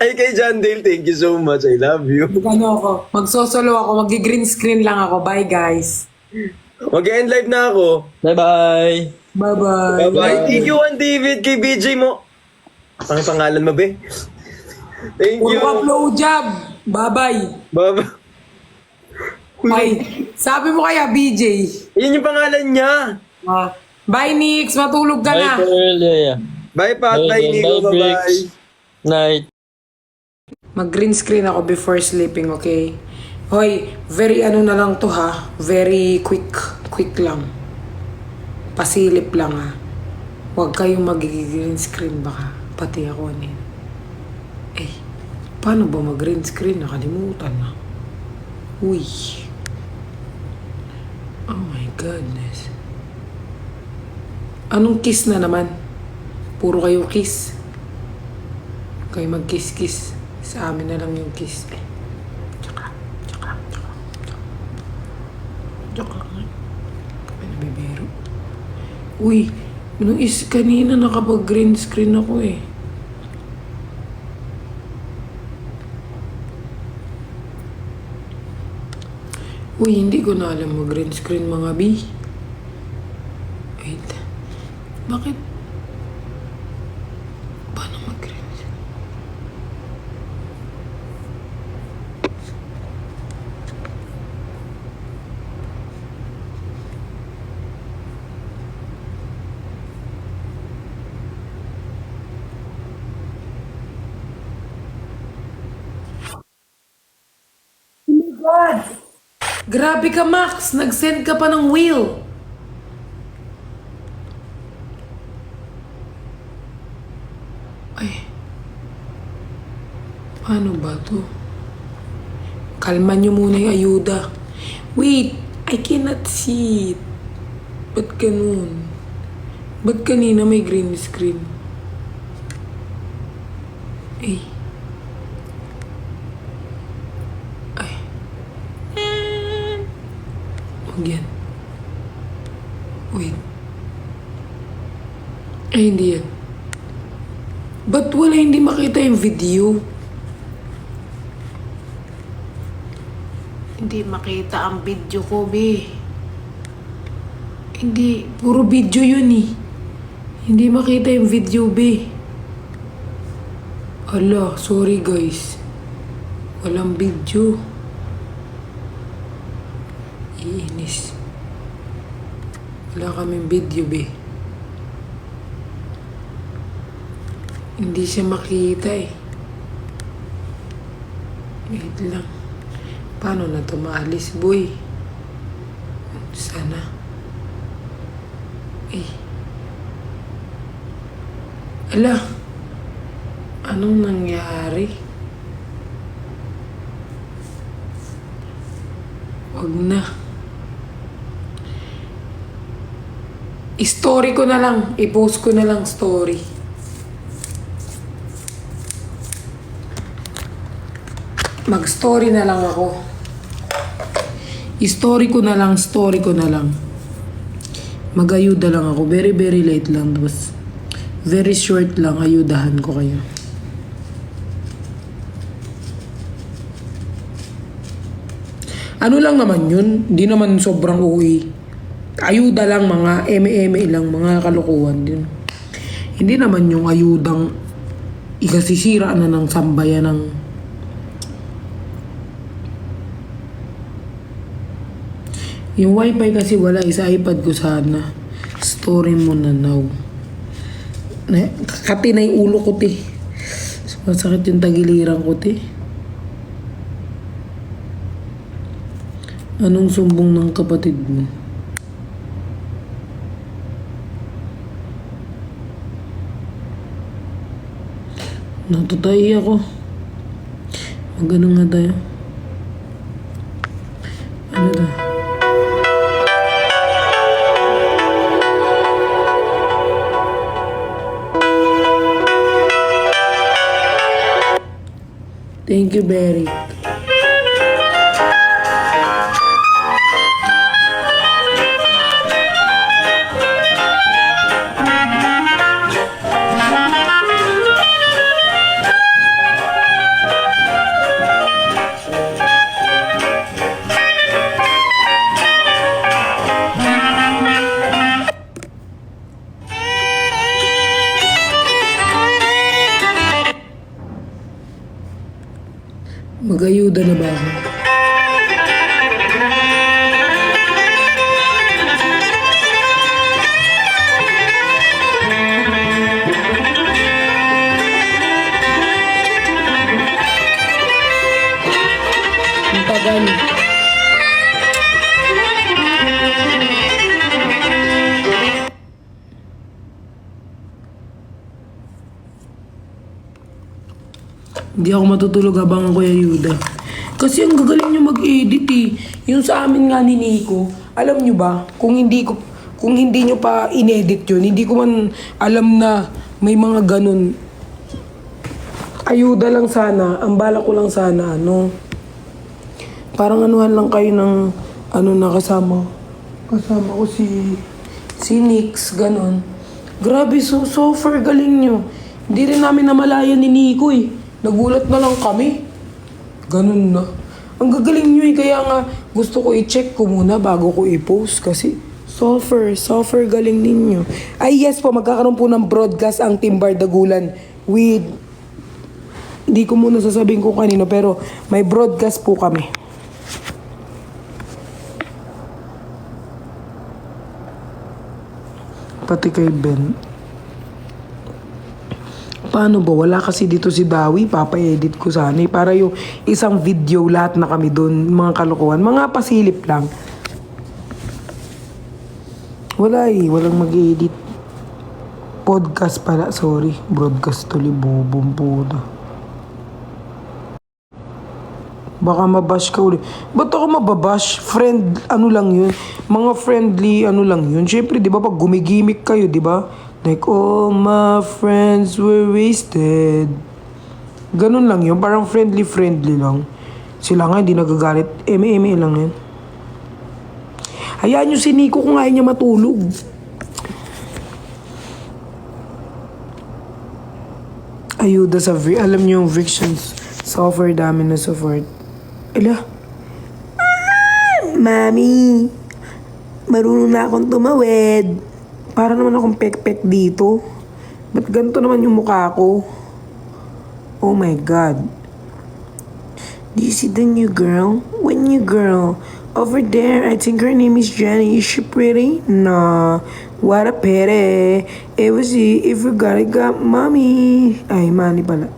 B: Ay, kay John Dale, thank you so much. I love you.
A: Ano ako? Magsosolo ako, mag-green screen lang ako. Bye guys.
B: Mag-end live na ako.
C: Bye-bye!
A: Bye-bye.
B: Bye-bye. Thank you, Juan David, kay BJ mo. Ang pangalan mo, be? Thank
A: Puro
B: you.
A: ka blow job. Bye-bye.
B: Bye-bye.
A: Ay, sabi mo kaya BJ.
B: Yun yung pangalan niya.
A: Bye Nix, matulog ka na.
C: Bye, Pearl. Yeah.
B: Bye, Pat. Bye, Nico.
C: Bye,
B: Bye-bye.
C: Bricks. Night.
A: Mag-green screen ako before sleeping, okay? Hoy, very ano na lang to ha. Very quick lang. Pasilip lang ha. Huwag kayong mag-green screen baka. Pati ako anin. Eh, paano ba mag-green screen? Nakalimutan na. Uy. Oh my goodness. Anong kiss na naman? Puro kayo kiss. Kayo mag-kiss-kiss. Sa amin na lang yung kiss. Eh. Joke lang. Kami nabibiro. Uy, nung kanina nakapag-green screen ako eh. Uy, hindi ko na alam mag-green screen mga B. Bakit? Paano mag-green screen? Oh my God! Grabe ka, Max! Nag-send ka pa ng wheel! Ay. Paano ba to? Kalma nyo muna yung ayuda. Wait! I cannot see it. Ba't ganun? Ba't kanina may green screen? Ay. Ay. Huwag yan. Wait. Ay, hindi yan. Ba't wala hindi makita yung video? Hindi makita ang video ko, be. Hindi, puro video yun eh. Hindi makita yung video, be. Ala, sorry guys. Walang video. Iinis. Wala kaming video, be. Hindi siya makita eh. Wait lang. Paano na to maalis, boy? Sana. Eh. Ala. Anong nangyari? Wag na. I-story ko na lang. I-post ko na lang story. Mag-story na lang ako. I-story ko na lang, story ko na lang. Mag-ayuda lang ako. Very, very late lang. Tapos, very short lang. Ayudahan ko kayo. Ano lang naman yun? Hindi naman sobrang uwi. Ayuda lang, mga eme-eme lang, mga kalukuhan din. Hindi naman yung ayudang ikasisira na ng sambayan ng yung wifi kasi wala, isa iPad ko sana. Story mo na now. Kakati na yung ulo ko, ti. Masakit yung tagiliran ko, ti. Anong sumbong ng kapatid mo? Natutay ako. Magano nga tayo? Ano to? Thank you, Berry. Mag-ayuda na ba ako? Ang tagal. Hindi ako matutulog habang ako ayuda. Kasi ang gagaling niyo mag-edit eh. Yung sa amin nga ni Nico, alam niyo ba, kung hindi niyo pa inedit yun, hindi ko man alam na may mga ganun. Ayuda lang sana, ang bala ko lang sana, parang anuhan lang kayo ng, na kasama ko si Nix, ganun. Grabe, so far galing niyo. Hindi rin namin namalayan ni Nico eh. Nagulat na lang kami. Ganun na. Ang gagaling nyo eh. Kaya nga gusto ko i-check ko muna bago ko i-post. Kasi Sulfur, galing ninyo. Ay yes po, magkakaroon po ng broadcast ang Team Bardagulan with, hindi ko muna sasabihin kung kanino, pero may broadcast po kami. Pati kay Ben. Paano ba? Wala kasi dito si Dawi. Papa-edit ko sana. Para yung isang video lahat na kami doon. Mga kalokohan. Mga pasilip lang. Wala eh. Walang mag-edit. Podcast pala. Sorry. Broadcast tuloy. Bubong po na. Baka mabash ka ulit. Ba't ako mababash? Friend, ano lang yun? Mga friendly, ano lang yun? Siyempre, di ba, pag gumigimik kayo, di ba? Like, all my friends were wasted. Ganun lang yun. Parang friendly lang. Sila nga, hindi nagagalit. Eme lang yan. Hayaan nyo si Nico kung ayaw niya matulog. Ayuda sa alam niyo yung frictions. Software dami na support. Ala. Mami. Marunong na akong tumawid. Para naman akong pek-pek dito. Ba't ganito naman yung mukha ko? Oh my God. Do you see the new girl? What new girl? Over there, I think her name is Jenny. Is she pretty? Nah. What a pere. It was if you got mommy. Ay, mani pala.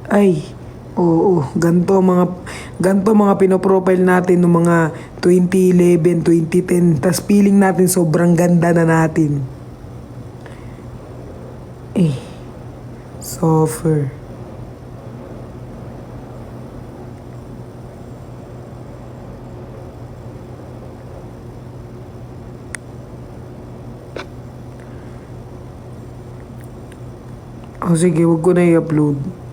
A: Ay. Oo, ganto mga pinoprofile natin ng mga 2011, 2010. Tas feeling natin sobrang ganda na natin. Suffer. O sige, wag ko na i-upload.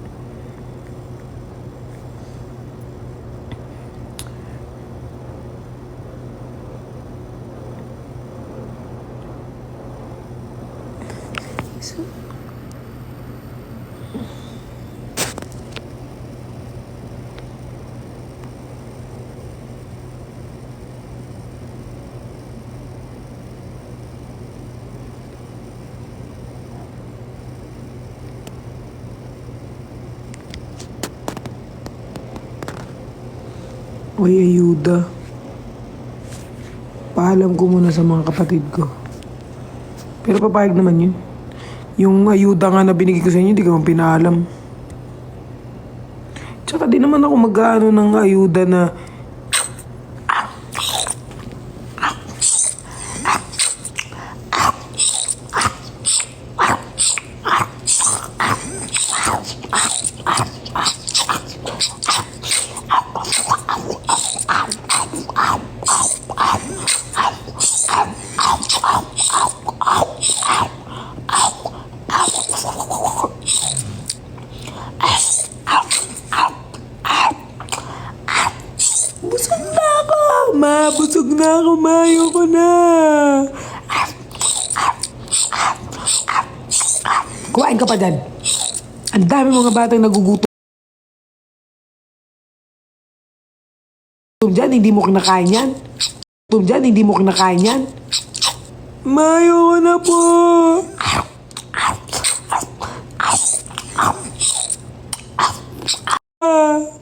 A: Uy, ayuda. Paalam ko muna sa mga kapatid ko. Pero papayag naman yun. Yung ayuda nga na binigay ko sa inyo, hindi ko man pinaalam. Tsaka di naman ako mag-ano ng ayuda na busog na ako, ayoko na. Kumain ka pa dyan. Ang dami mga batang nagugutom dyan, hindi mo kinakain yan. Dyan, hindi mo kinakain yan. Ayoko na po.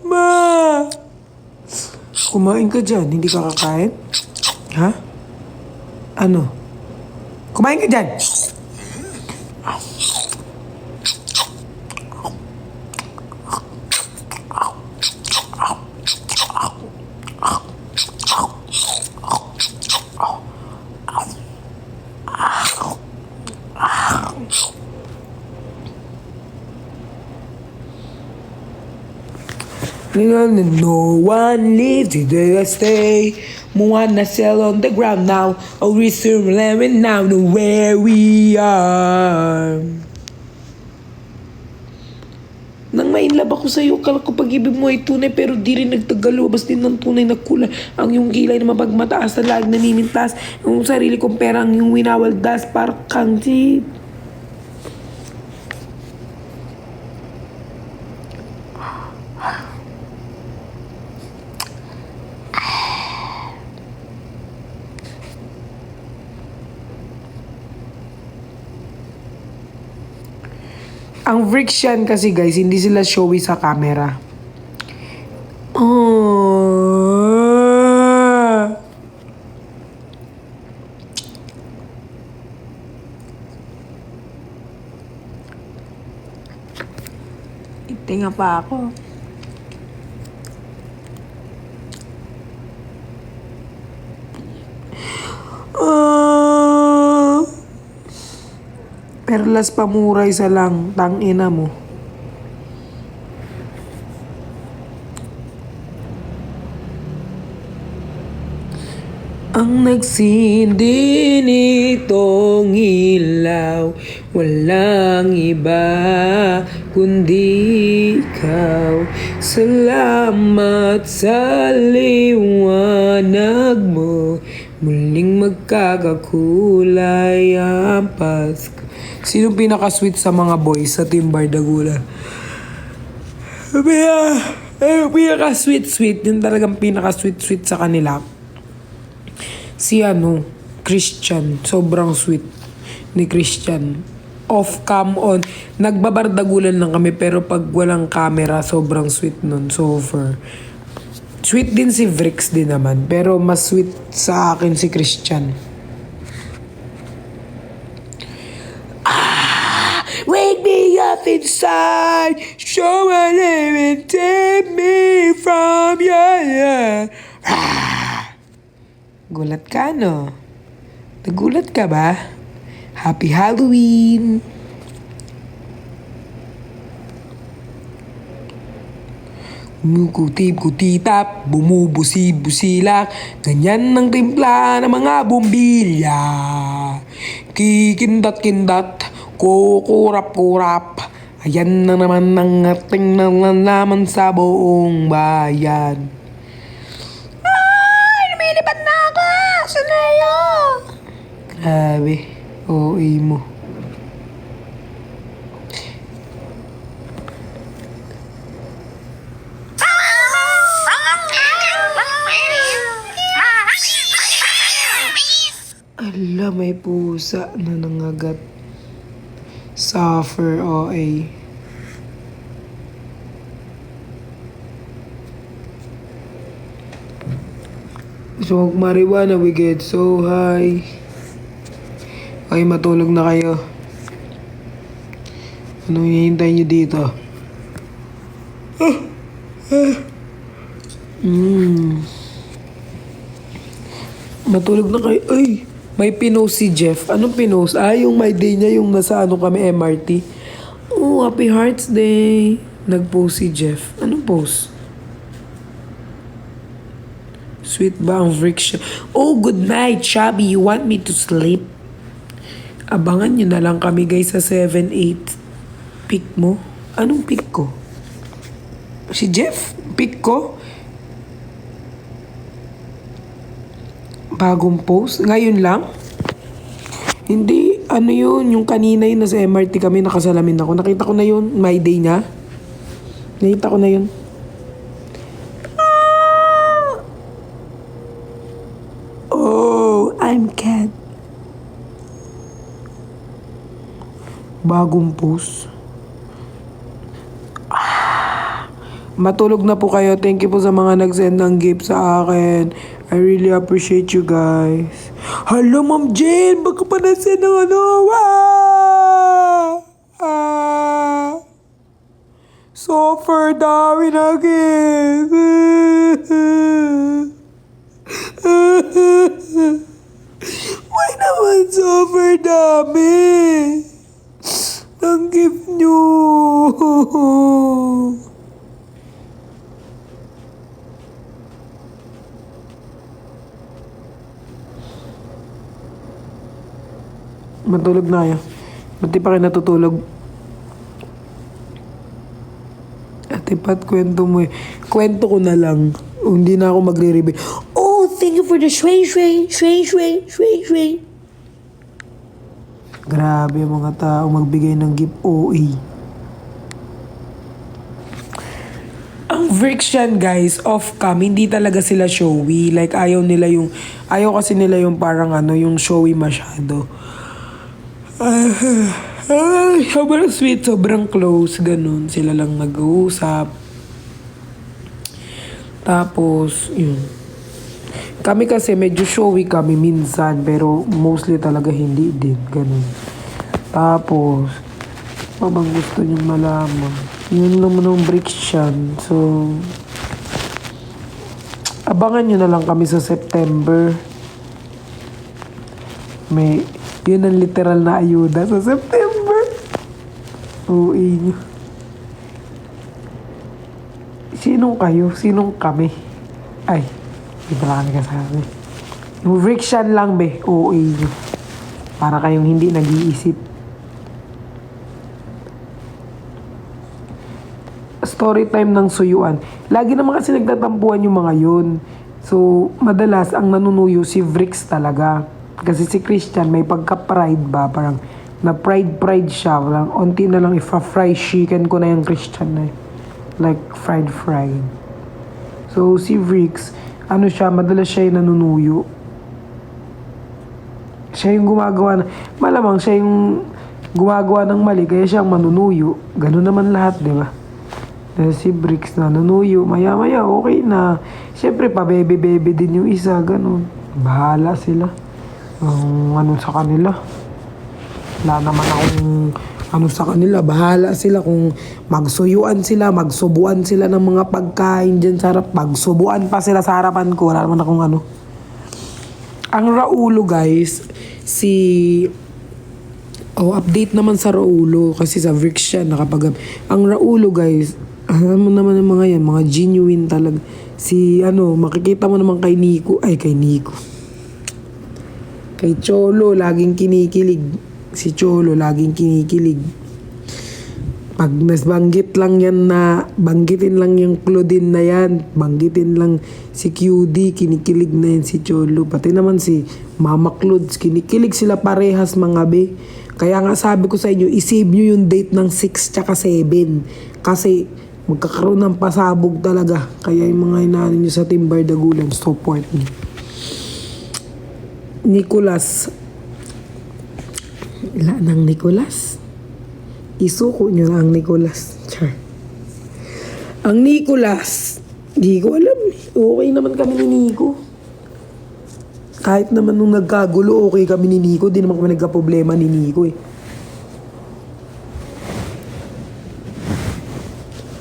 A: Ma! Kumain ka dyan, hindi ka kakain? Ha? Ano? Kumain ka dyan! No one lives, today I stay. Wanna sail on the ground now. I'll resume living now, know where we are. Nang mainlove ako sa'yo, kala ko pag-ibig mo ay tunay, pero di rin nagtagalubas din ng tunay na kulay. Ang iyong kilay na mapagmataas na lag nanimintas. Ang sarili kong pera ang iyong winawaldas, para kang jeep. Ang friction kasi guys, hindi sila showy sa camera. Oh. Itinga pa ako. Ah. Perlas pamuray sa lang, tangina mo. Ang nagsindi nitong ilaw, walang iba kundi ikaw. Salamat sa liwanag mo, muling magkakakulay ang Pasko. Sino pinaka-sweet sa mga boys sa Team Bardagulan? Pinaka-sweet, yung talagang pinaka-sweet sa kanila. Si Christian. Sobrang sweet ni Christian. Off cam on. Nagbabardagulan lang kami pero pag walang camera, sobrang sweet nun. So far. Sweet din si Vrix din naman. Pero mas sweet sa akin si Christian. Wake me up inside, show my name and take me from your love. Gulat ka, no? Nagulat ka ba? Happy Halloween! Kutip-kutitap, bumubusid-busilak, ganyan ang timpla ng mga bumbilya. Kikindat-kindat, kukurap-kurap, ayan na naman ang ating nalalaman sa buong bayan. Ay, lumilipad na ako! Sanayo! Grabe, OA mo. Ala, may pusa na nangagat. Suffer, OA. So, marijuana, we get so high. Ay, matulog na kayo. Anong hihintay nyo dito? Matulog na kayo. Ay, may pinost si Jeff. Anong pinost? Yung my day niya, yung nasa kami, MRT. Oh, happy Hearts Day. Nag-post si Jeff. Anong post? Sweet ba ang friction? Oh, good night, Chubby. You want me to sleep? Abangan nyo na lang kami guys sa 7-8. Pick mo? Anong pick ko? Si Jeff? Pick ko? Bagong post? Ngayon lang? Hindi, yun, yung kanina yun nasa MRT kami, nakasalamin ako. Nakita ko na yun, my day niya. Nakita ko na yun. Oh, I'm cat. Bagong post. Matulog na po kayo. Thank you po sa mga nag-send ng gift sa akin. I really appreciate you guys. Hello, Ma'am Jane! Baka pa na-send ng Suffer dami na gift. Why naman suffer dami? Ang gift nyo. Matulog na kayo. Ba't di pa kayo natutulog? Ate Pat, kwento mo eh. Kwento ko na lang. Hindi na ako magre-reveal. Oh, thank you for the sway. Grabe ang mga tao magbigay ng gift OA. Ang friction guys, off-cam, hindi talaga sila showy. Like, ayaw kasi nila yung parang yung showy masyado. Ay, sobrang sweet, sobrang close, ganun. Sila lang nag-uusap. Tapos, yun. Kami kasi medyo showy kami minsan, pero mostly talaga hindi din, ganun. Tapos, mabang gusto niyong malaman. Yun naman ang bricks yan. So, abangan nyo na lang kami sa September. Yun ang literal na ayuda sa September. Uwi nyo. Sinong kayo? Sinong kami? Ay, di pala kami kasama. Yung friction lang be, uwi nyo. Para kayong hindi nag-iisip. Story time ng suyuan. Lagi naman kasi nagtatampuan yung mga yun. So, madalas ang nanunuyo si Vrix talaga. Kasi si Christian may pagka-pride ba? Parang na-pride siya. Parang onti na lang ifa-fry chicken ko na yung Christian na like fried. So, si Vrix, ano siya, madalas siya yung nanunuyo. Siya yung gumagawa malamang siya yung gumagawa ng mali, kaya siya ang manunuyo. Ganun naman lahat, di ba? Dahil si Bricks na nanuyo, maya-maya, okay na. Siyempre, pa-bebe-bebe din yung isa, ganun. Bahala sila. Ano sa kanila. Wala naman akong ano sa kanila. Bahala sila kung magsuyuan sila, magsubuan sila ng mga pagkain dyan sa harap. Magsubuan pa sila sa harapan ko. Wala naman akong ano. Ang Raulo, guys, update naman sa Raulo kasi sa Vrix siya ang Raulo, guys, alam mo naman yung mga yan, mga genuine talaga. Makikita mo naman kay Cholo, laging kinikilig. Si Cholo, laging kinikilig. Pag nasbanggit lang yan banggitin lang yung Claudine na yan, banggitin lang si QD, kinikilig na yan si Cholo. Pati naman si Mama Claudes, kinikilig sila parehas mga be. Kaya nga sabi ko sa inyo, isave nyo yung date ng 6 tsaka 7. Kasi magkakaroon ng pasabog talaga. Kaya yung mga inaano nyo sa Team Bardagulan, support nyo. Nicolas. Wala ng Nicolas. Isuko nyo na ang Nicolas. Char. Ang Nicolas, di ko alam. Okay naman kami ni Nico. Kahit naman nung nagkagulo, okay kami ni Nico. Di naman kami nagka-problema ni Nico eh.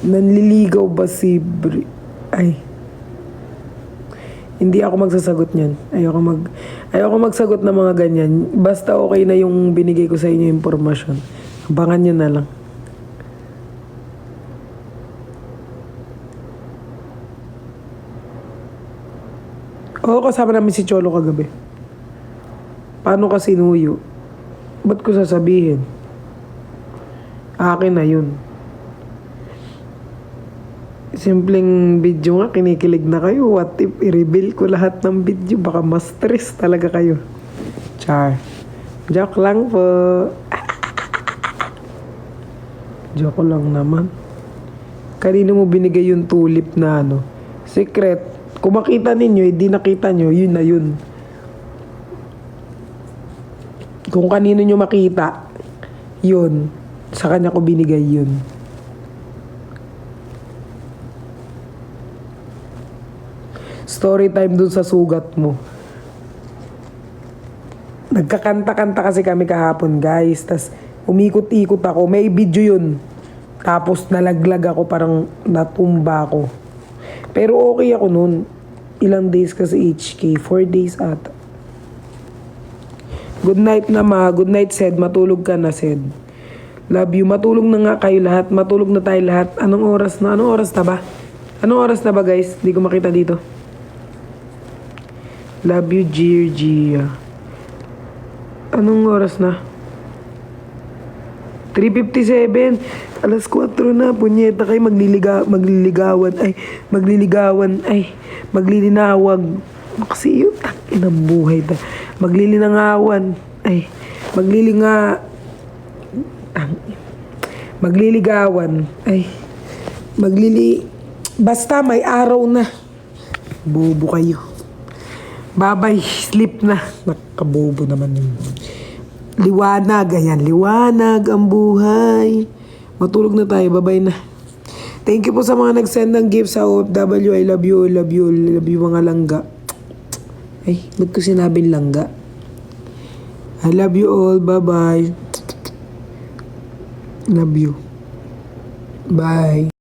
A: Nanliligaw ba si hindi ako magsasagot niyan. Ayoko magsagot ng mga ganyan. Basta okay na yung binigay ko sa inyo impormasyon. Abangan nyo na lang. Oo, kasama namin si Cholo kagabi. Paano kasi nuyo? Ba't ko sasabihin? Akin na yun. Simpleng video nga, kinikilig na kayo. What if i-reveal ko lahat ng video? Baka mas stress talaga kayo. Char. Joke lang po. Joke lang naman. Kanino mo binigay yung tulip na secret. Kung makita ninyo, hindi nakita nyo, yun na yun. Kung kanino nyo makita, yun. Sa kanya ko binigay yun. Story time dun sa sugat mo. Nagkakanta-kanta kasi kami kahapon, guys. Tas umikot-ikot ako. May video yun. Tapos nalaglag ako, parang natumba ako. Pero okay ako nun. Ilang days kasi HK? 4 days ata. Good night na ma. Good night, Sed. Matulog ka na, Sed. Love you. Matulog na nga kayo lahat. Matulog na tayo lahat. Anong oras na? Anong oras na ba? Anong oras na ba, guys? Di ko makita dito. Love you, Gia. Anong oras na? 3:57. Alas 4 na. Punyeta kayo. Maglilinawag. Kasi yun. Inang buhay. Maglilinangawan. Magliligawan. Basta may araw na. Bobo kayo. Bye-bye. Sleep na. Nakabobo naman yun. Liwanag. Ayan, liwanag ang buhay. Matulog na tayo. Bye-bye na. Thank you po sa mga nag-send ng gifts sa OFW. I love you, I love you, I love you mga langga. Ay, ba't ko sinabing langga? I love you all. Bye-bye. Love you. Bye.